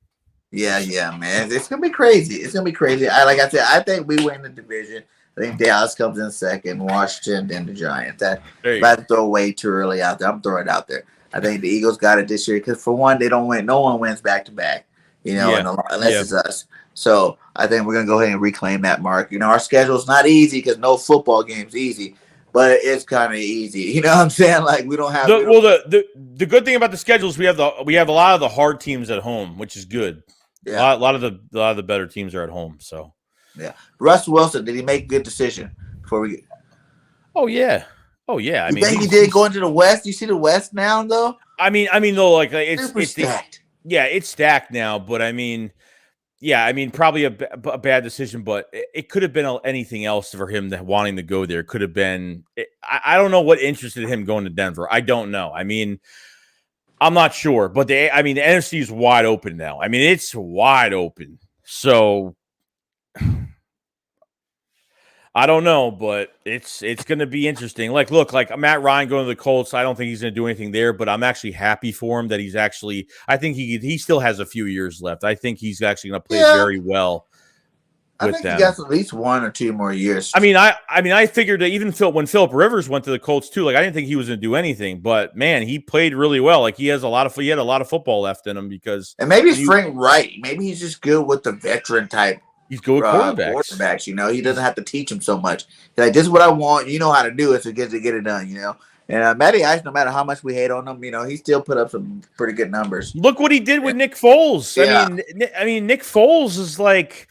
Yeah, man. It's gonna be crazy. Like I said, I think we win the division. I think Dallas comes in second, Washington, then the Giants. That There if you I go. throw way too early out there, I'm throwing it out there. I think the Eagles got it this year because for one, they don't win. No one wins back to back, Yeah. unless it's us. So I think we're gonna go ahead and reclaim that mark. Our schedule's not easy because no football game's easy, but it's kind of easy. You know what I'm saying? Like we don't have. The good thing about the schedule is we have a lot of the hard teams at home, which is good. Yeah. A lot of the better teams are at home. So yeah. Russ Wilson, did he make a good decision before we? Oh yeah. I mean, think he did going to the West? You see the West now, though. I mean, though, like it's stacked. It's stacked now. But I mean, probably a bad decision. But it could have been anything else for him wanting to go there. Could have been. I don't know what interested him going to Denver. I don't know. I mean, I'm not sure. But the NFC is wide open now. I mean, it's wide open. So I don't know, but it's going to be interesting. Like, look, like Matt Ryan going to the Colts, I don't think he's going to do anything there, but I'm actually happy for him that he's actually – I think he still has a few years left. I think he's actually going to play very well with them. I think he got at least 1 or 2 more years. I figured that even when Phillip Rivers went to the Colts too, like I didn't think he was going to do anything, but man, he played really well. Like he had a lot of football left in him because – And maybe it's Frank Wright. Maybe he's just good with the veteran type. He's good with quarterbacks. He doesn't have to teach him so much. He's like, this is what I want. You know how to do it, so get it done. And Matty Ice, no matter how much we hate on him, he still put up some pretty good numbers. Look what he did with Nick Foles. Yeah. I mean, Nick Foles is like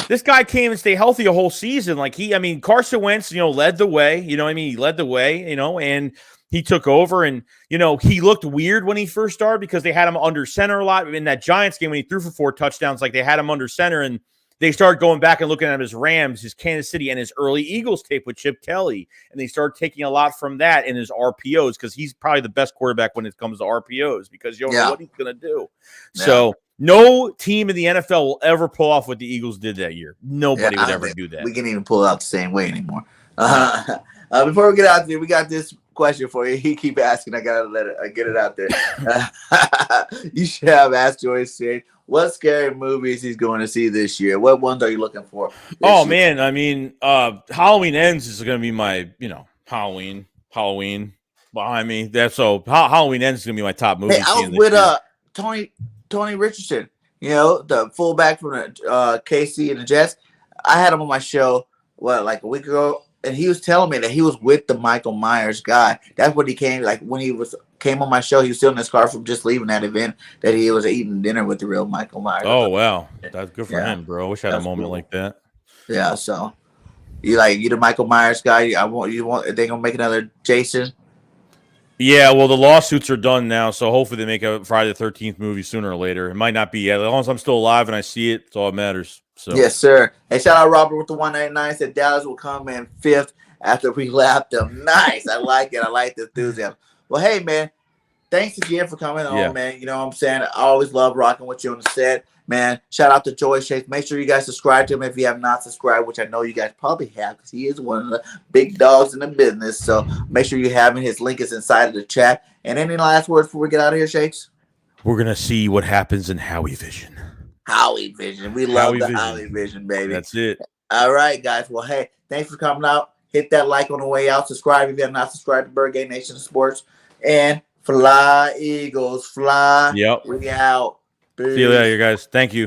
this guy came and stayed healthy a whole season. Like Carson Wentz, led the way. He led the way. And he took over, and he looked weird when he first started because they had him under center a lot in that Giants game when he threw for 4 touchdowns. Like they had him under center and. They started going back and looking at his Rams, his Kansas City, and his early Eagles tape with Chip Kelly. And they started taking a lot from that in his RPOs because he's probably the best quarterback when it comes to RPOs because you don't know what he's going to do. Yeah. So no team in the NFL will ever pull off what the Eagles did that year. Nobody would ever do that. We can't even pull it out the same way anymore. Before we get out there, we got this question for you. He keep asking. I got to get it out there. You should have asked Joyce what scary movies he's going to see this year. What ones are you looking for? Man. I mean, Halloween Ends is going to be my, Halloween behind me. Halloween Ends is going to be my top movie. Hey, I was with Tony Richardson, the fullback from the KC and the Jets. I had him on my show, like a week ago, and he was telling me that he was with the Michael Myers guy. That's what he came, like when he came on my show, he was still in his car from just leaving that event that he was eating dinner with the real Michael Myers. Oh, wow. That's good for him, bro. I wish I had a moment like that. Yeah, so you the Michael Myers guy. They gonna make another Jason? Yeah, well, the lawsuits are done now, so hopefully they make a Friday the 13th movie sooner or later. It might not be yet. As long as I'm still alive and I see it, it's all that matters. So yes, sir. Hey, shout out Robert with the 199. Said Dallas will come in 5th after we lapped them. Nice. I like it. I like the enthusiasm. Well, hey, man, thanks again for coming on, man. You know what I'm saying? I always love rocking with you on the set. Man, shout out to Joy Shakes. Make sure you guys subscribe to him if you have not subscribed, which I know you guys probably have because he is one of the big dogs in the business. So make sure you have him. His link is inside of the chat. And any last words before we get out of here, Shakes? We're going to see what happens in Howie Vision. Howie Vision. We love Howie Vision, baby. That's it. All right, guys. Well, hey, thanks for coming out. Hit that like on the way out. Subscribe if you have not subscribed to Bird Gang Nation Sports. And fly, Eagles, fly. Yep. We out. Peace. See you later, guys. Thank you.